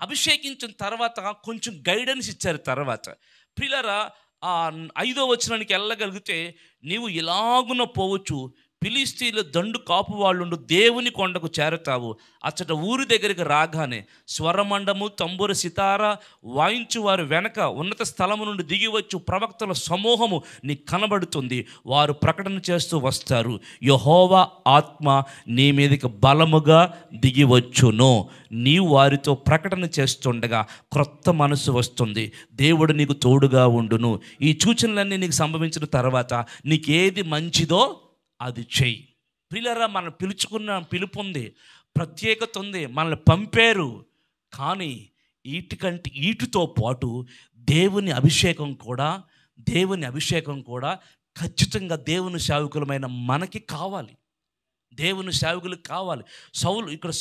అభిషేకించిన తర్వాత కొంచెం గైడెన్స్ ఇచ్చారు. తర్వాత ప్రియులారా, 5వ వచనానికి వెళ్ళగలిగితే, నీవు ఇలాగున పోవచ్చు, ఫిలిష్తీయుల దండు కాపు వాళ్ళుండు దేవుని కొండకు చేరతావు. అచ్చట ఊరి దగ్గరికి రాగానే స్వరమండము, తంబుర, సితార వాయించు వారు వెనక ఉన్నత స్థలము నుండి దిగివచ్చు ప్రవక్తల సమూహము నీకు కనబడుతుంది. వారు ప్రకటన చేస్తూ వస్తారు, యెహోవా ఆత్మ నీ మీదకి బలముగా దిగివచ్చును. నీవు వారితో ప్రకటన చేస్తుండగా క్రొత్త మనసు వస్తుంది. దేవుడు నీకు తోడుగా ఉండును. ఈ సూచనలన్నీ నీకు సంభవించిన తర్వాత నీకేది మంచిదో అది చెయ్యి. ప్రియులారా, మనం పిలుచుకున్న పిలుపు ఉంది, ప్రత్యేకత ఉంది, మనల్ని పంపారు. కానీ వీటితో పాటు దేవుని అభిషేకం కూడా ఖచ్చితంగా దేవుని సేవకులమైన మనకి కావాలి. దేవుని సేవకులకు కావాలి.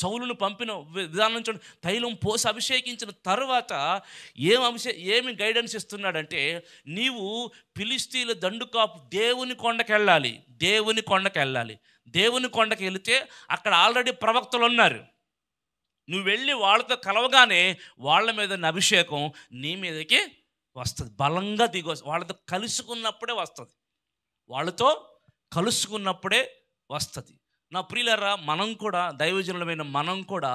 సౌలును పంపిన విధానం చూడండి. తైలం పోసి అభిషేకించిన తర్వాత ఏమి గైడెన్స్ ఇస్తున్నాడంటే, నీవు ఫిలిష్తీయుల దండు కాపు దేవుని కొండకి వెళ్ళాలి. దేవుని కొండకి వెళితే అక్కడ ఆల్రెడీ ప్రవక్తలు ఉన్నారు. నువ్వు వెళ్ళి వాళ్ళతో కలవగానే వాళ్ళ మీద అభిషేకం నీ మీదకి వస్తుంది, బలంగా దిగి వస్తుంది. వాళ్ళతో కలుసుకున్నప్పుడే వస్తుంది. నా ప్రియులారా, మనం కూడా దైవజనులమైన మనం కూడా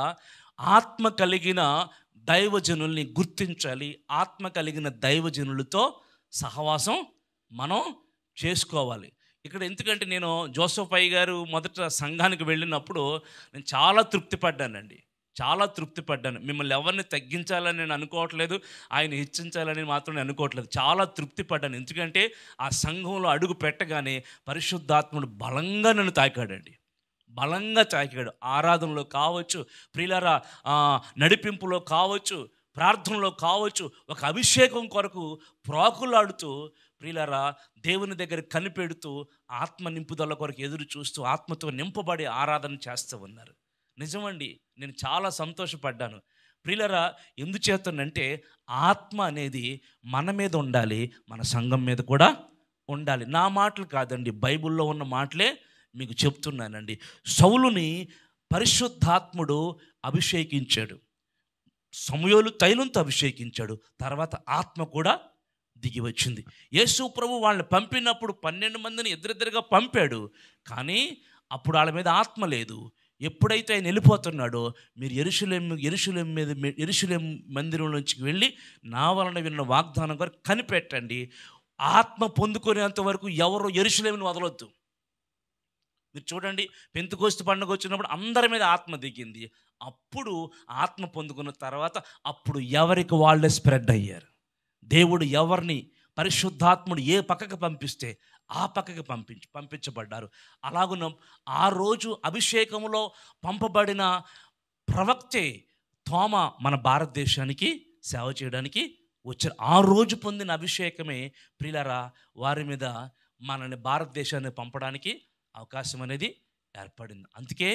ఆత్మ కలిగిన దైవజనుల్ని గుర్తించాలి. ఆత్మ కలిగిన దైవజనులతో సహవాసం మనం చేసుకోవాలి. ఇక్కడ ఎందుకంటే నేను జోసెఫ్ అయ్య గారు మొదట సంఘానికి వెళ్ళినప్పుడు నేను చాలా తృప్తి పడ్డాను. మిమ్మల్ని ఎవరిని తగ్గించాలని నేను అనుకోవట్లేదు, ఆయన హెచ్చించాలని మాత్రం నేను అనుకోవట్లేదు. చాలా తృప్తి పడ్డాను. ఎందుకంటే ఆ సంఘంలో అడుగు పెట్టగానే పరిశుద్ధాత్ముడు బలంగా నన్ను తాకాడండి. ఆరాధనలో కావచ్చు, ప్రియులారా, నడిపింపులో కావచ్చు, ప్రార్థనలో కావచ్చు, ఒక అభిషేకం కొరకు ప్రాకులాడుతూ, ప్రియులారా, దేవుని దగ్గర కనిపెడుతూ, ఆత్మ నింపుదల కొరకు ఎదురు చూస్తూ, ఆత్మతో నింపబడి ఆరాధన చేస్తూ ఉన్నారు. నిజమండి, నేను చాలా సంతోషపడ్డాను. ప్రియులారా, ఎందుచేతనంటే ఆత్మ అనేది మన మీద ఉండాలి, మన సంఘం మీద కూడా ఉండాలి. నా మాటలు కాదండి, బైబిల్లో ఉన్న మాటలే మీకు చెప్తున్నానండి. సౌలుని పరిశుద్ధాత్ముడు అభిషేకించాడు, సమూయేలు తైలంతో అభిషేకించాడు, తర్వాత ఆత్మ కూడా దిగి వచ్చింది. యేసు ప్రభు వాళ్ళని పంపినప్పుడు 12 మందిని ఇద్దరిద్దరుగా పంపాడు. కానీ అప్పుడు వాళ్ళ మీద ఆత్మ లేదు. ఎప్పుడైతే ఆయన వెళ్ళిపోతున్నాడో, మీరు యెరూషలేము మందిరం నుంచి వెళ్ళి నా వలన విన్న వాగ్దానం కొరకు కనిపెట్టండి. ఆత్మ పొందుకునేంత వరకు ఎవరు యెరూషలేమును వదలొద్దు. మీరు చూడండి, పెంతెకోస్తు పండుగ వచ్చినప్పుడు అందరి మీద ఆత్మ దిగింది. అప్పుడు ఆత్మ పొందుకున్న తర్వాత అప్పుడు ఎవరికి వాళ్ళే స్ప్రెడ్ అయ్యారు. దేవుడు ఎవరిని, పరిశుద్ధాత్ముడు ఏ పక్కకు పంపిస్తే ఆ పక్కకి పంపించబడ్డారు. అలాగున ఆ రోజు అభిషేకంలో పంపబడిన ప్రవక్తే తోమ మన భారతదేశానికి సేవ చేయడానికి వచ్చారు. ఆ రోజు పొందిన అభిషేకమే ప్రియులారా వారి మీద మనల్ని భారతదేశాన్ని పంపడానికి అవకాశం అనేది ఏర్పడింది. అందుకే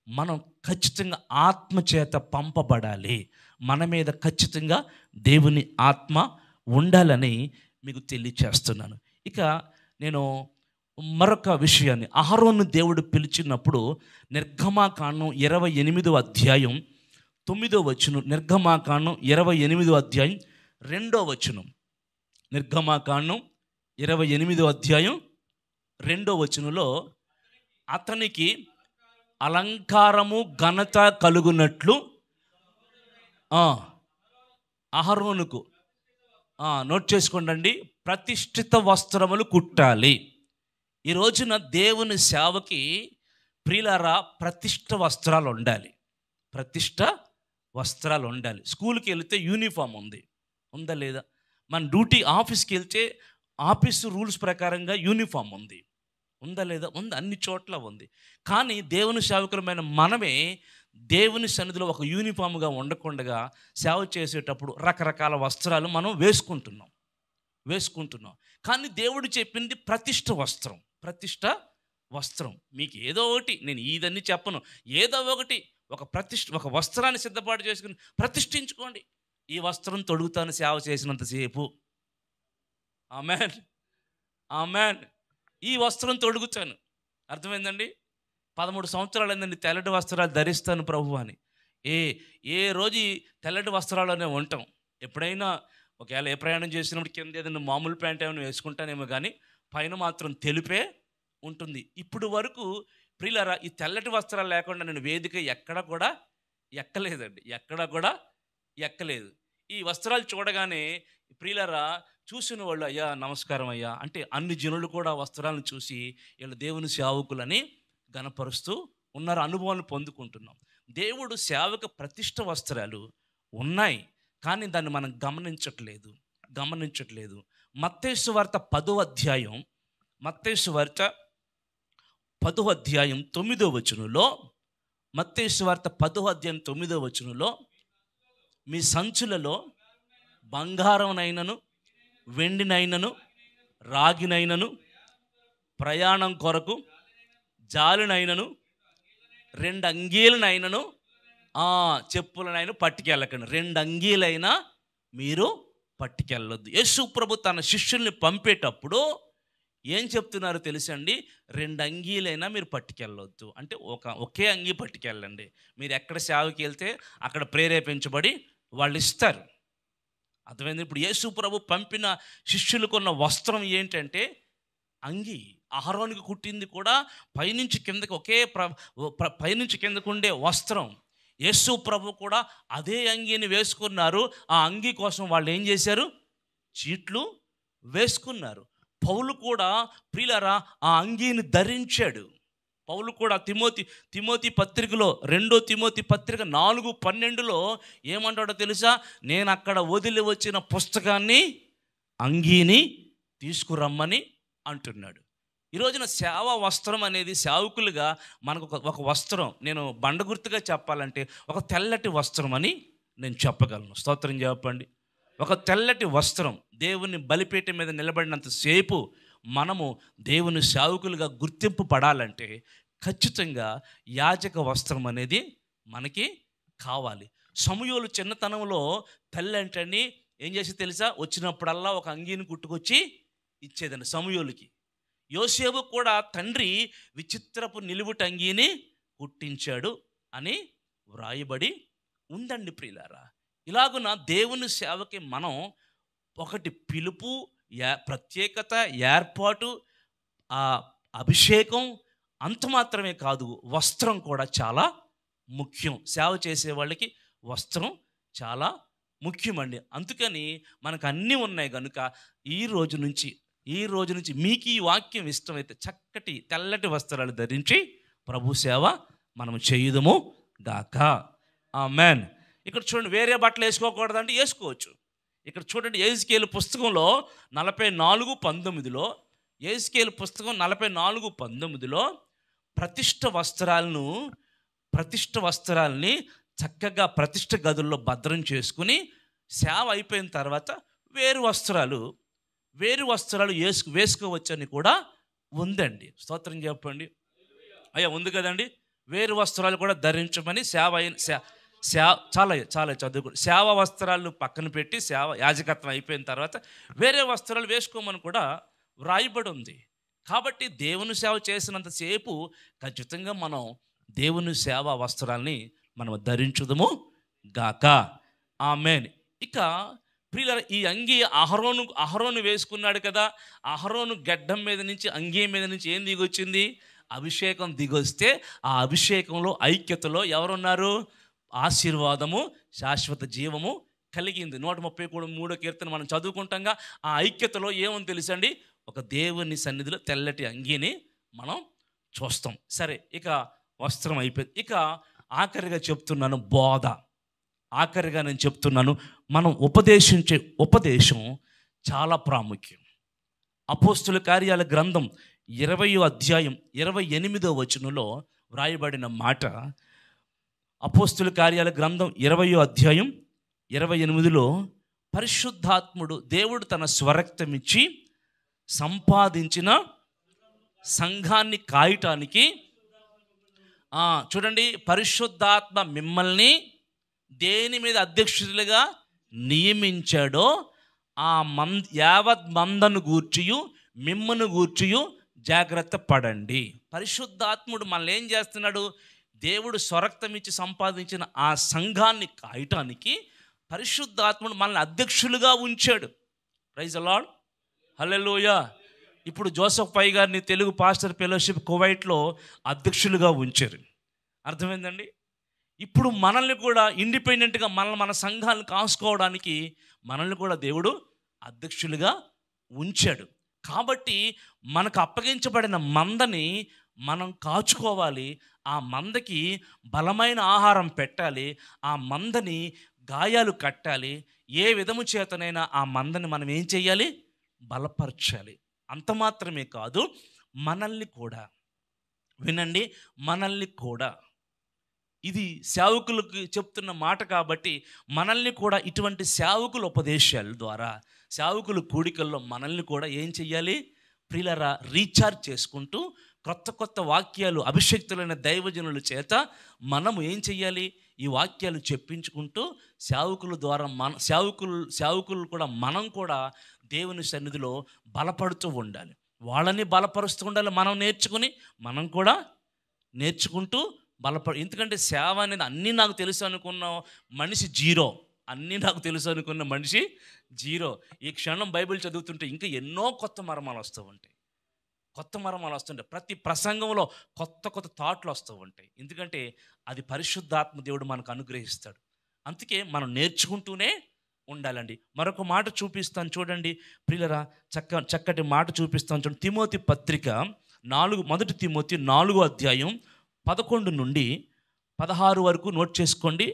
మనం ఖచ్చితంగా ఆత్మ చేత పంపబడాలి. మన మీద ఖచ్చితంగా దేవుని ఆత్మ ఉండాలని మీకు తెలియచేస్తున్నాను. ఇక నేను మరొక విషయాన్ని, అహరోను దేవుడు పిలిచినప్పుడు నిర్గమాకాండం 28వ అధ్యాయం 9వ వచనం, నిర్గమాకాండం 28వ అధ్యాయం 2వ వచనం, నిర్గమాకాండం 28వ అధ్యాయం 2వ వచనంలో అతనికి అలంకారము ఘనత కలుగునట్లు అహరోనుకు నోట్ చేసుకోండి, ప్రతిష్ఠిత వస్త్రములు కుట్టాలి. ఈ రోజున దేవుని సేవకి ప్రియులారా ప్రతిష్ఠ వస్త్రాలు ఉండాలి. ప్రతిష్ఠ వస్త్రాలు ఉండాలి. స్కూల్కి వెళితే యూనిఫామ్ ఉందా లేదా? మన డ్యూటీ ఆఫీస్కి వెళ్తే ఆఫీసు రూల్స్ ప్రకారంగా యూనిఫామ్ ఉందా లేదా? ఉంది, అన్ని చోట్ల ఉంది. కానీ దేవుని సేవకులమైన మనమే దేవుని సన్నిధిలో ఒక యూనిఫామ్గా ఉండకుండా సేవ చేసేటప్పుడు రకరకాల వస్త్రాలు మనం వేసుకుంటున్నాం. కానీ దేవుడు చెప్పింది ప్రతిష్ఠ వస్త్రం. మీకు ఏదో ఒకటి, నేను ఇదన్నీ చెప్పను, ఏదో ఒకటి ఒక వస్త్రాన్ని సిద్ధపాటు చేసుకుని ప్రతిష్ఠించుకోండి. ఈ వస్త్రం తొడుగుతాను సేవ చేసినంతసేపు. ఆమెన్. ఈ వస్త్రం తొడుగుతాను. అర్థమైందండి? 13 సంవత్సరాలు అయిందండి తెల్లటి వస్త్రాలు ధరిస్తాను ప్రభు అని. ఏ రోజు ఈ తెల్లటి వస్త్రాలనే ఉంటాం. ఎప్పుడైనా ఒకవేళ ఏ ప్రయాణం చేసినప్పుడు కింద ఏదైనా మామూలు ప్యాంట్ ఏమైనా వేసుకుంటానేమో, కానీ పైన మాత్రం తెలుపే ఉంటుంది. ఇప్పుడు వరకు ప్రియులారా ఈ తెల్లటి వస్త్రాలు లేకుండా నేను వేదిక ఎక్కడ కూడా ఎక్కలేదు. ఈ వస్త్రాలు చూడగానే ప్రియులారా చూసిన వాళ్ళు, అయ్యా నమస్కారం అయ్యా అంటే అన్ని జనులు కూడా వస్త్రాలను చూసి వీళ్ళు దేవుని సేవకులని గణపరుస్తూ ఉన్నారు. అనుభవాలను పొందుకుంటున్నాం. దేవుడు సేవక ప్రతిష్ఠ వస్త్రాలు ఉన్నాయి, కానీ దాన్ని మనం గమనించట్లేదు. మత్తయి సువార్త 10వ అధ్యాయం 9వ వచనంలో, మత్తయి సువార్త 10వ అధ్యాయం 9వ వచనంలో, మీ సంచులలో బంగారంనైనను వెండినైనను రాగినైనను ప్రయాణం కొరకు జాలినైనను 2 అంగీలనైనను చెప్పులనైనా పట్టుకెళ్ళకండి. 2 అంగీలైనా మీరు పట్టుకెళ్ళొద్దు. యేసు ప్రభు తన శిష్యుల్ని పంపేటప్పుడు ఏం చెప్తున్నారో తెలుసండి? 2 అంగీలైనా మీరు పట్టుకెళ్ళొద్దు అంటే ఒకే అంగీ పట్టుకెళ్ళండి. మీరు ఎక్కడ సేవకి వెళ్తే అక్కడ ప్రేరేపించబడి వాళ్ళు ఇస్తారు. అర్థమైంది? ఇప్పుడు యేసు ప్రభు పంపిన శిష్యులకున్న వస్త్రం ఏంటంటే అంగీ. అహరోనుకి కుట్టింది కూడా పైనుంచి కిందకి పైనుంచి కిందకు ఉండే వస్త్రం. యేసు ప్రభు కూడా అదే అంగీని వేసుకున్నారు. ఆ అంగీ కోసం వాళ్ళు ఏం చేశారు? చీట్లు వేసుకున్నారు. పౌలు కూడా ప్రియులారా ఆ అంగీని ధరించాడు. పౌలు కూడా తిమోతి పత్రికలో 2 తిమోతి పత్రిక 4:12లో ఏమంటాడో తెలుసా? నేను అక్కడ వదిలి వచ్చిన పుస్తకాన్ని అంగీని తీసుకురమ్మని అంటున్నాడు. ఈ రోజున సేవా వస్త్రం అనేది సేవకులుగా మనకు ఒక వస్త్రం, నేను బండ గుర్తుగా చెప్పాలంటే ఒక తెల్లటి వస్త్రం అని నేను చెప్పగలను. స్తోత్రం చెప్పండి. ఒక తెల్లటి వస్త్రం. దేవుని బలిపీఠం మీద నిలబడినంతసేపు మనము దేవుని సేవకులుగా గుర్తింపు పడాలంటే ఖచ్చితంగా యాజక వస్త్రం అనేది మనకి కావాలి. సమూయేలు చిన్నతనంలో తల్లి అంటే ఏం చేసి తెలుసా? వచ్చినప్పుడల్లా ఒక అంగీని కుట్టుకొచ్చి ఇచ్చేదండి సమూయేలుకి. యోసేపు కూడా తండ్రి విచిత్రపు నిలువుట అంగీని కుట్టించాడు అని వ్రాయబడి ఉందండి ప్రియులారా. ఇలాగున దేవుని సేవకి మనం ఒకటి పిలుపు, ప్రత్యేకత, ఏర్పాటు, అభిషేకం అంత మాత్రమే కాదు, వస్త్రం కూడా చాలా ముఖ్యం. సేవ చేసే వాళ్ళకి వస్త్రం చాలా ముఖ్యమండి. అందుకని మనకు అన్నీ ఉన్నాయి కనుక ఈ రోజు నుంచి మీకు ఈ వాక్యం ఇష్టమైతే చక్కటి తెల్లటి వస్త్రాలు ధరించి ప్రభు సేవ మనం చేయుదము గాక. ఆమేన్. ఇక్కడ చూడండి, వేరే బట్టలు వేసుకోకూడదంటే వేసుకోవచ్చు. ఇక్కడ చూడండి, యెహెజ్కేలు పుస్తకంలో 44:19లో, యెహెజ్కేలు పుస్తకం 44:19లో ప్రతిష్ఠ వస్త్రాలని చక్కగా ప్రతిష్ఠ గదుల్లో భద్రం చేసుకుని సేవ అయిపోయిన తర్వాత వేరు వస్త్రాలు వేసుకోవచ్చని కూడా ఉందండి. స్తోత్రం చెప్పండి. అయ్యా ఉంది కదండి. వేరు వస్త్రాలు కూడా ధరించమని చాలా చదువుకోండి. సేవ వస్త్రాలను పక్కన పెట్టి యాజకత్వం అయిపోయిన తర్వాత వేరే వస్త్రాలు వేసుకోమని కూడా వ్రాయబడి ఉంది. కాబట్టి దేవుని సేవ చేసినంతసేపు ఖచ్చితంగా మనం దేవుని సేవా వస్త్రాల్ని మనం ధరించుదము గాక. ఆమేన్. ఇక ప్రియులారా, ఈ అంగి అహరోను వేసుకున్నాడు కదా. అహరోను గడ్డం మీద నుంచి, అంగీ మీద నుంచి ఏం దిగొచ్చింది? అభిషేకం దిగొస్తే ఆ అభిషేకంలో, ఐక్యతలో ఎవరున్నారు? ఆశీర్వాదము, శాశ్వత జీవము కలిగింది. 133 కీర్తన మనం చదువుకుంటాంగా. ఆ ఐక్యతలో ఏమని తెలుసండి? ఒక దేవుని సన్నిధిలో తెల్లటి అంగీని మనం చూస్తాం. సరే, ఇక వస్త్రం అయిపోయింది. ఇక ఆఖరిగా చెప్తున్నాను, బోధ. ఆఖరిగా నేను చెప్తున్నాను, మనం ఉపదేశించే ఉపదేశం చాలా ప్రాముఖ్యం. అపోస్తుల కార్యాల గ్రంథం 20వ అధ్యాయం 28వ వచనంలో వ్రాయబడిన మాట. అపోస్తుల కార్యాల గ్రంథం 20వ అధ్యాయం 28లో పరిశుద్ధాత్ముడు దేవుడు తన స్వరక్తమిచ్చి సంపాదించిన సంఘాన్ని కాయటానికి, చూడండి, పరిశుద్ధాత్మ మిమ్మల్ని దేని మీద అధ్యక్షులుగా నియమించాడో ఆ యావత్ మందను గూర్చియు మిమ్మను గూర్చియు జాగ్రత్త పడండి. పరిశుద్ధాత్ముడు మనల్ని ఏం చేస్తున్నాడు? దేవుడు స్వరక్తం ఇచ్చి సంపాదించిన ఆ సంఘాన్ని కాయటానికి పరిశుద్ధాత్ముడు మనల్ని అధ్యక్షులుగా ఉంచాడు. ప్రైజ్ ది లార్డ్, హల్లెలూయా. ఇప్పుడు జోసెఫ్ పై గారిని తెలుగు పాస్టర్ ఫెలోషిప్ కువైట్లో అధ్యక్షులుగా ఉంచారు. అర్థమైందండి? ఇప్పుడు మనల్ని కూడా ఇండిపెండెంట్గా మన సంఘాలను కాసుకోవడానికి మనల్ని కూడా దేవుడు అధ్యక్షులుగా ఉంచాడు. కాబట్టి మనకు అప్పగించబడిన మందని మనం కాచుకోవాలి. ఆ మందకి బలమైన ఆహారం పెట్టాలి. ఆ మందని గాయాలు కట్టాలి. ఏ విధము చేతనైనా ఆ మందని మనం ఏం చేయాలి? బలపరచాలి. అంత మాత్రమే కాదు, మనల్ని కూడా, వినండి, మనల్ని కూడా, ఇది సేవకులకు చెప్తున్న మాట కాబట్టి మనల్ని కూడా ఇటువంటి సేవకుల ఉపదేశాల ద్వారా, సేవకుల కూడికల్లో మనల్ని కూడా ఏం చెయ్యాలి? ప్రియులారా, రీఛార్జ్ చేసుకుంటూ కొత్త కొత్త వాక్యాలు అభిషక్తులైన దైవజనుల చేత మనము ఏం చెయ్యాలి? ఈ వాక్యాలు చెప్పించుకుంటూ సేవకుల ద్వారా సేవకులు కూడా మనం కూడా దేవుని సన్నిధిలో బలపడుతూ ఉండాలి. వాళ్ళని బలపరుస్తూ ఉండాలి. మనం నేర్చుకుని మనం కూడా నేర్చుకుంటూ ఎందుకంటే సేవ అనేది అన్నీ నాకు తెలుసు అనుకున్న మనిషి జీరో. అన్నీ నాకు తెలుసు అనుకున్న మనిషి జీరో. ఈ క్షణం బైబిల్ చదువుతుంటే ఇంకా ఎన్నో కొత్త మర్మాలు వస్తూ ఉంటాయి. ప్రతి ప్రసంగంలో కొత్త కొత్త థాట్లు వస్తూ ఉంటాయి. ఎందుకంటే అది పరిశుద్ధాత్మ దేవుడు మనకు అనుగ్రహిస్తాడు. అందుకే మనం నేర్చుకుంటూనే ఉండాలండి. మరొక మాట చూపిస్తాను చూడండి ప్రియులరా, చక్కటి మాట చూపిస్తాను చూడండి. తిమోతి పత్రిక 1 తిమోతి 4వ అధ్యాయం 11 నుండి 16 వరకు నోట్ చేసుకోండి.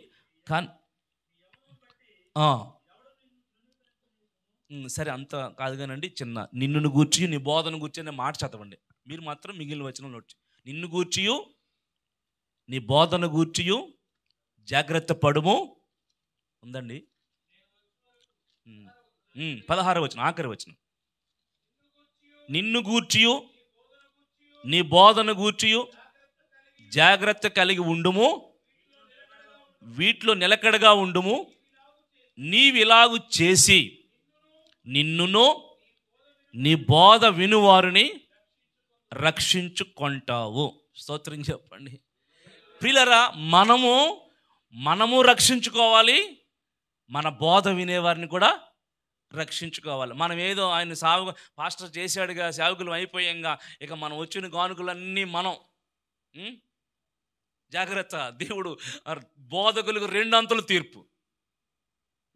సరే, అంత కాదు కానండి, చిన్న నిన్ను గూర్చి నీ బోధన గూర్చి అనే మాట చదవండి. మీరు మాత్రం మిగిలిన వచనం నోట్. నిన్ను గూర్చియు నీ బోధన గూర్చియు జాగ్రత్త పడుము ఉందండి. 16వ వచనం, ఆఖరి వచనం. నిన్ను గూర్చియు నీ బోధన గూర్చియు జాగ్రత్త కలిగి ఉండుము, వీటిలో నిలకడగా ఉండుము. నీవిలాగు చేసి నిన్నును నీ బోధ వినువారిని రక్షించుకుంటావు. స్తోత్రం చెప్పండి. ప్రియులారా, మనము రక్షించుకోవాలి, మన బోధ వినేవారిని కూడా రక్షించుకోవాలి. మనం ఏదో ఆయన పాస్టర్ చేశాడుగా, సేవకులు అయిపోయాంగా, ఇక మనం వచ్చిన గానుకలన్నీ మనం జాగ్రత్త. దేవుడు బోధకులకు 2 అంతుల తీర్పు,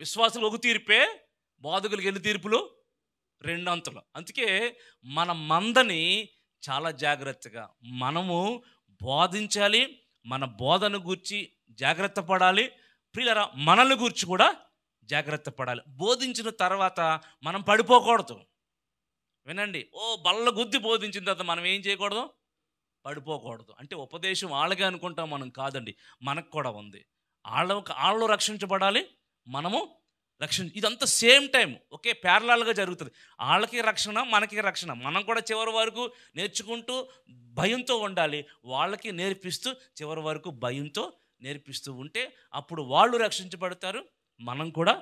విశ్వాసులు 1 తీర్పే, బోధకులకు ఎన్ని తీర్పులు? 2 అంతులు. అందుకే మన మందని చాలా జాగ్రత్తగా మనము బోధించాలి. మన బోధన గూర్చి జాగ్రత్త పడాలి. ప్రియులారా, మనల్ని గూర్చి కూడా జాగ్రత్త పడాలి. బోధించిన తర్వాత మనం పడిపోకూడదు. వినండి, బల్ల గుద్ది బోధించిన తర్వాత మనం ఏం చేయకూడదు? పడిపోకూడదు. అంటే ఉపదేశం వాళ్ళకే అనుకుంటాం మనం, కాదండి, మనకు కూడా ఉంది. వాళ్ళు రక్షించబడాలి, మనము ఇదంతా సేమ్ టైం ఒకే ప్యారలల్గా జరుగుతుంది. వాళ్ళకి రక్షణ, మనకి రక్షణ. మనం కూడా చివరి వరకు నేర్చుకుంటూ భయంతో ఉండాలి. వాళ్ళకి నేర్పిస్తూ చివరి వరకు భయంతో నేర్పిస్తూ ఉంటే అప్పుడు వాళ్ళు రక్షించబడతారు, మనం కూడా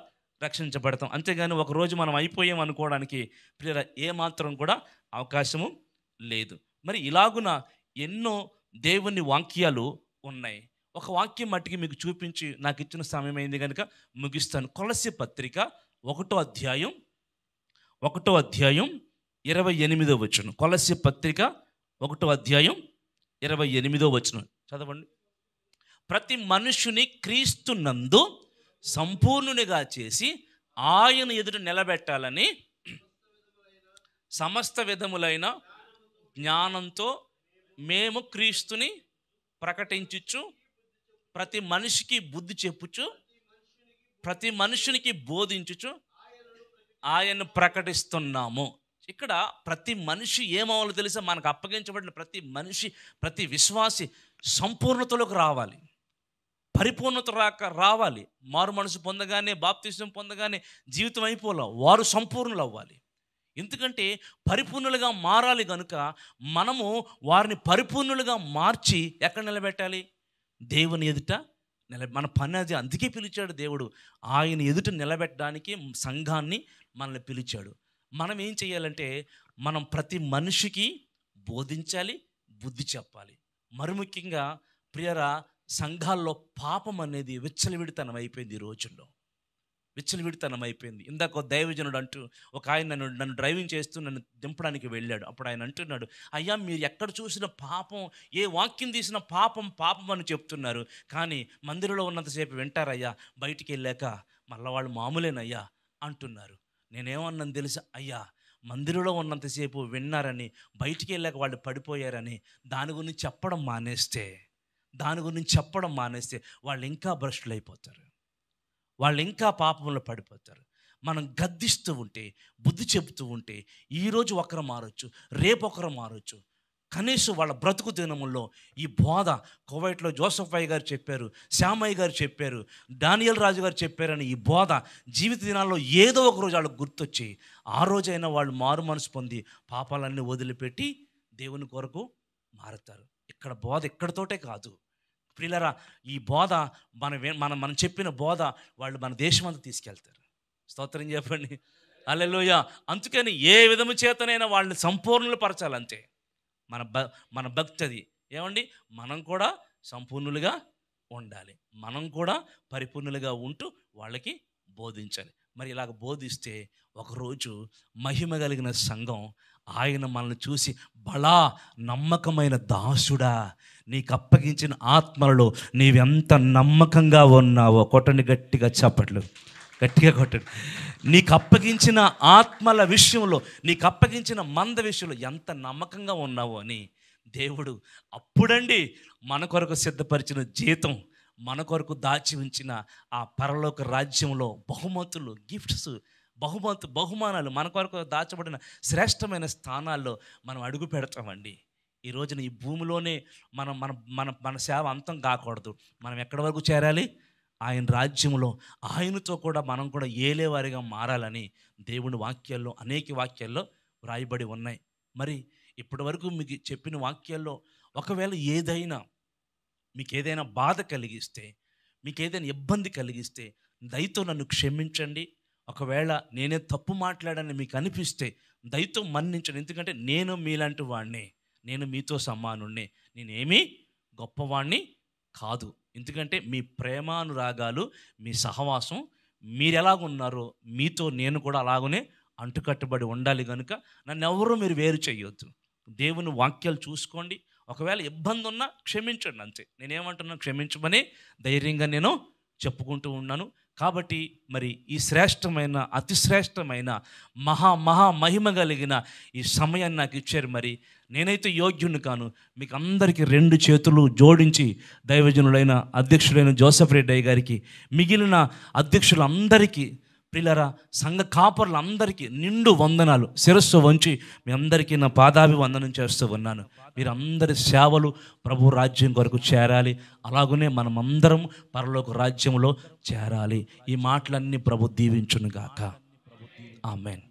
రక్షించబడతాం. అంతేగాని ఒకరోజు మనం అయిపోయాం అనుకోవడానికి ప్రియుల ఏమాత్రం కూడా అవకాశము లేదు. మరి ఇలాగున ఎన్నో దేవుని వాక్యాలు ఉన్నాయి. ఒక వాక్యం మట్టికి మీకు చూపించి నాకు ఇచ్చిన సమయం అయింది కనుక ముగిస్తాను. కొలస్సీ పత్రిక ఒకటో అధ్యాయం 28వ వచనం. కొలస్సీ పత్రిక 1వ అధ్యాయం 28వ వచనం చదవండి. ప్రతి మనుష్యుని క్రీస్తునందు సంపూర్ణునిగా చేసి ఆయన ఎదుట నిలబెట్టాలని సమస్త విధములైన జ్ఞానంతో మేము క్రీస్తుని ప్రకటించుచు, ప్రతి మనిషికి బుద్ధి చెప్పుచు, ప్రతి మనుషునికి బోధించుచు ఆయన్ను ప్రకటిస్తున్నాము. ఇక్కడ ప్రతి మనిషి ఏమవ్వాలో తెలుసా? మనకు అప్పగించబడిన ప్రతి మనిషి, ప్రతి విశ్వాసి సంపూర్ణతలోకి రావాలి, పరిపూర్ణత రావాలి. మారు మనసు పొందగానే, బాప్తిసం పొందగానే జీవితం అయిపోలే, వారు సంపూర్ణులు అవ్వాలి. ఎందుకంటే పరిపూర్ణులుగా మారాలి కనుక మనము వారిని పరిపూర్ణులుగా మార్చి ఎక్కడ నిలబెట్టాలి? దేవుని ఎదుట మన పని అది. అందుకే పిలిచాడు దేవుడు, ఆయన ఎదుట నిలబెట్టడానికి సంఘాన్ని మనల్ని పిలిచాడు. మనం ఏం చేయాలంటే మనం ప్రతి మనిషికి బోధించాలి, బుద్ధి చెప్పాలి. మరి ముఖ్యంగా ప్రియరా, సంఘాల్లో పాపం అనేది విచ్చలవిడితనం అయిపోయింది. ఈ రోజుల్లో విచ్చలవిడితనం అయిపోయింది. ఇందాక దైవజనుడు అంటూ ఒక ఆయన నన్ను డ్రైవింగ్ చేస్తూ నన్ను దింపడానికి వెళ్ళాడు. అప్పుడు ఆయన అంటున్నాడు, అయ్యా మీరు ఎక్కడ చూసిన పాపం, ఏ వాక్యం తీసిన పాపం పాపం అని చెప్తున్నారు, కానీ మందిరంలో ఉన్నంతసేపు వింటారయ్యా, బయటికి వెళ్ళాక మళ్ళీ వాళ్ళు మామూలేనయ్యా అంటున్నారు. నేనేమన్నాను తెలుసా? అయ్యా మందిరంలో ఉన్నంతసేపు విన్నారని, బయటికి వెళ్ళాక వాళ్ళు పడిపోయారని దాని గురించి చెప్పడం మానేస్తే వాళ్ళు ఇంకా భ్రష్టులు అయిపోతారు, వాళ్ళు ఇంకా పాపంలో పడిపోతారు. మనం గద్దిస్తూ ఉంటే, బుద్ధి చెబుతూ ఉంటే ఈరోజు ఒకరు మారొచ్చు, రేపు ఒకరు మారొచ్చు. కనీసం వాళ్ళ బ్రతుకు దినముల్లో ఈ బోధ కువైట్లో జోసఫ్ అయ్య గారు చెప్పారు, శ్యామయ్య గారు చెప్పారు, డానియల్ రాజు గారు చెప్పారని ఈ బోధ జీవిత దినాల్లో ఏదో ఒక రోజు వాళ్ళకు గుర్తొచ్చి ఆ రోజైనా వాళ్ళు మారు మనసు పొంది పాపాలన్నీ వదిలిపెట్టి దేవుని కొరకు మారుతారు. ఇక్కడ బోధ ఇక్కడితోటే కాదు ప్రియులారా, ఈ బోధ మనం చెప్పిన బోధ వాళ్ళు మన దేశం అంతా తీసుకెళ్తారు. స్తోత్రం చెప్పండి, హల్లెలూయా. అందుకని ఏ విధము చేతనైనా వాళ్ళని సంపూర్ణులు పరచాలంతే మన భక్తి అది. ఏమండి, మనం కూడా సంపూర్ణులుగా ఉండాలి, మనం కూడా పరిపూర్ణులుగా ఉంటూ వాళ్ళకి బోధించాలి. మరి ఇలాగ బోధిస్తే ఒకరోజు మహిమ కలిగిన సంఘం ఆయన మనల్ని చూసి, బలా నమ్మకమైన దాసుడా, నీకు అప్పగించిన ఆత్మలలో నీవెంత నమ్మకంగా ఉన్నావో. కొట్టండి గట్టిగా, చప్పట్లు గట్టిగా కొట్టండి. నీకు అప్పగించిన ఆత్మల విషయంలో, నీకు అప్పగించిన మంద విషయంలో ఎంత నమ్మకంగా ఉన్నావో అని దేవుడు అప్పుడండి మన కొరకు సిద్ధపరిచిన జీతం, మన కొరకు దాచి ఉంచిన ఆ పరలోక రాజ్యంలో బహుమతులు, గిఫ్ట్స్, బహుమానాలు, మన కొరకు దాచబడిన శ్రేష్టమైన స్థానాల్లో మనం అడుగు పెడతామండి. ఈ రోజున ఈ భూమిలోనే మన సేవ అంతం కాకూడదు. మనం ఎక్కడి వరకు చేరాలి? ఆయన రాజ్యంలో ఆయనతో కూడా మనం కూడా ఏలేవారిగా మారాలని దేవుని వాక్యాల్లో, అనేక వాక్యాల్లో వ్రాయబడి ఉన్నాయి. మరి ఇప్పటి వరకు మీకు చెప్పిన వాక్యాల్లో ఒకవేళ మీకు ఏదైనా బాధ కలిగిస్తే, మీకు ఏదైనా ఇబ్బంది కలిగిస్తే దయతో నన్ను క్షమించండి. ఒకవేళ నేనే తప్పు మాట్లాడని మీకు అనిపిస్తే దయతో మన్నించండి. ఎందుకంటే నేను మీలాంటి వాడిని, నేను మీతో సమానుణ్ణి, నేనేమీ గొప్పవాణ్ణి కాదు. ఎందుకంటే మీ ప్రేమానురాగాలు, మీ సహవాసం, మీరు ఎలాగున్నారో మీతో నేను కూడా అలాగనే అంటుకట్టుబడి ఉండాలి. కనుక నన్ను ఎవరూ మీరు వేరు చేయొద్దు. దేవుని వాక్యాలు చూసుకోండి. ఒకవేళ ఇబ్బంది ఉన్నా క్షమించండి, అంతే. నేనేమంటున్నాను, క్షమించమని ధైర్యంగా నేను చెప్పుకుంటూ ఉన్నాను. కాబట్టి మరి ఈ శ్రేష్టమైన, అతి శ్రేష్టమైన, మహా మహిమ కలిగిన ఈ సమయాన్ని నాకు ఇచ్చారు. మరి నేనైతే యోగ్యుని కాను. మీకు అందరికీ 2 చేతులు జోడించి దైవజనులైన అధ్యక్షులైన జోసెఫ్ రెడ్డి గారికి, మిగిలిన అధ్యక్షులందరికీ, ప్రియులారా, సంఘ కాపరులందరికీ నిండు వందనాలు శిరస్సు వంచి మీ అందరికీ నా పాదాభివందనం చేస్తూ ఉన్నాను. మీరందరి సేవలు ప్రభు రాజ్యం కొరకు చేరాలి. అలాగనే మనమందరం పరలోక రాజ్యంలో చేరాలి. ఈ మాటలన్నీ ప్రభు దీవించునుగాక. ఆమేన్.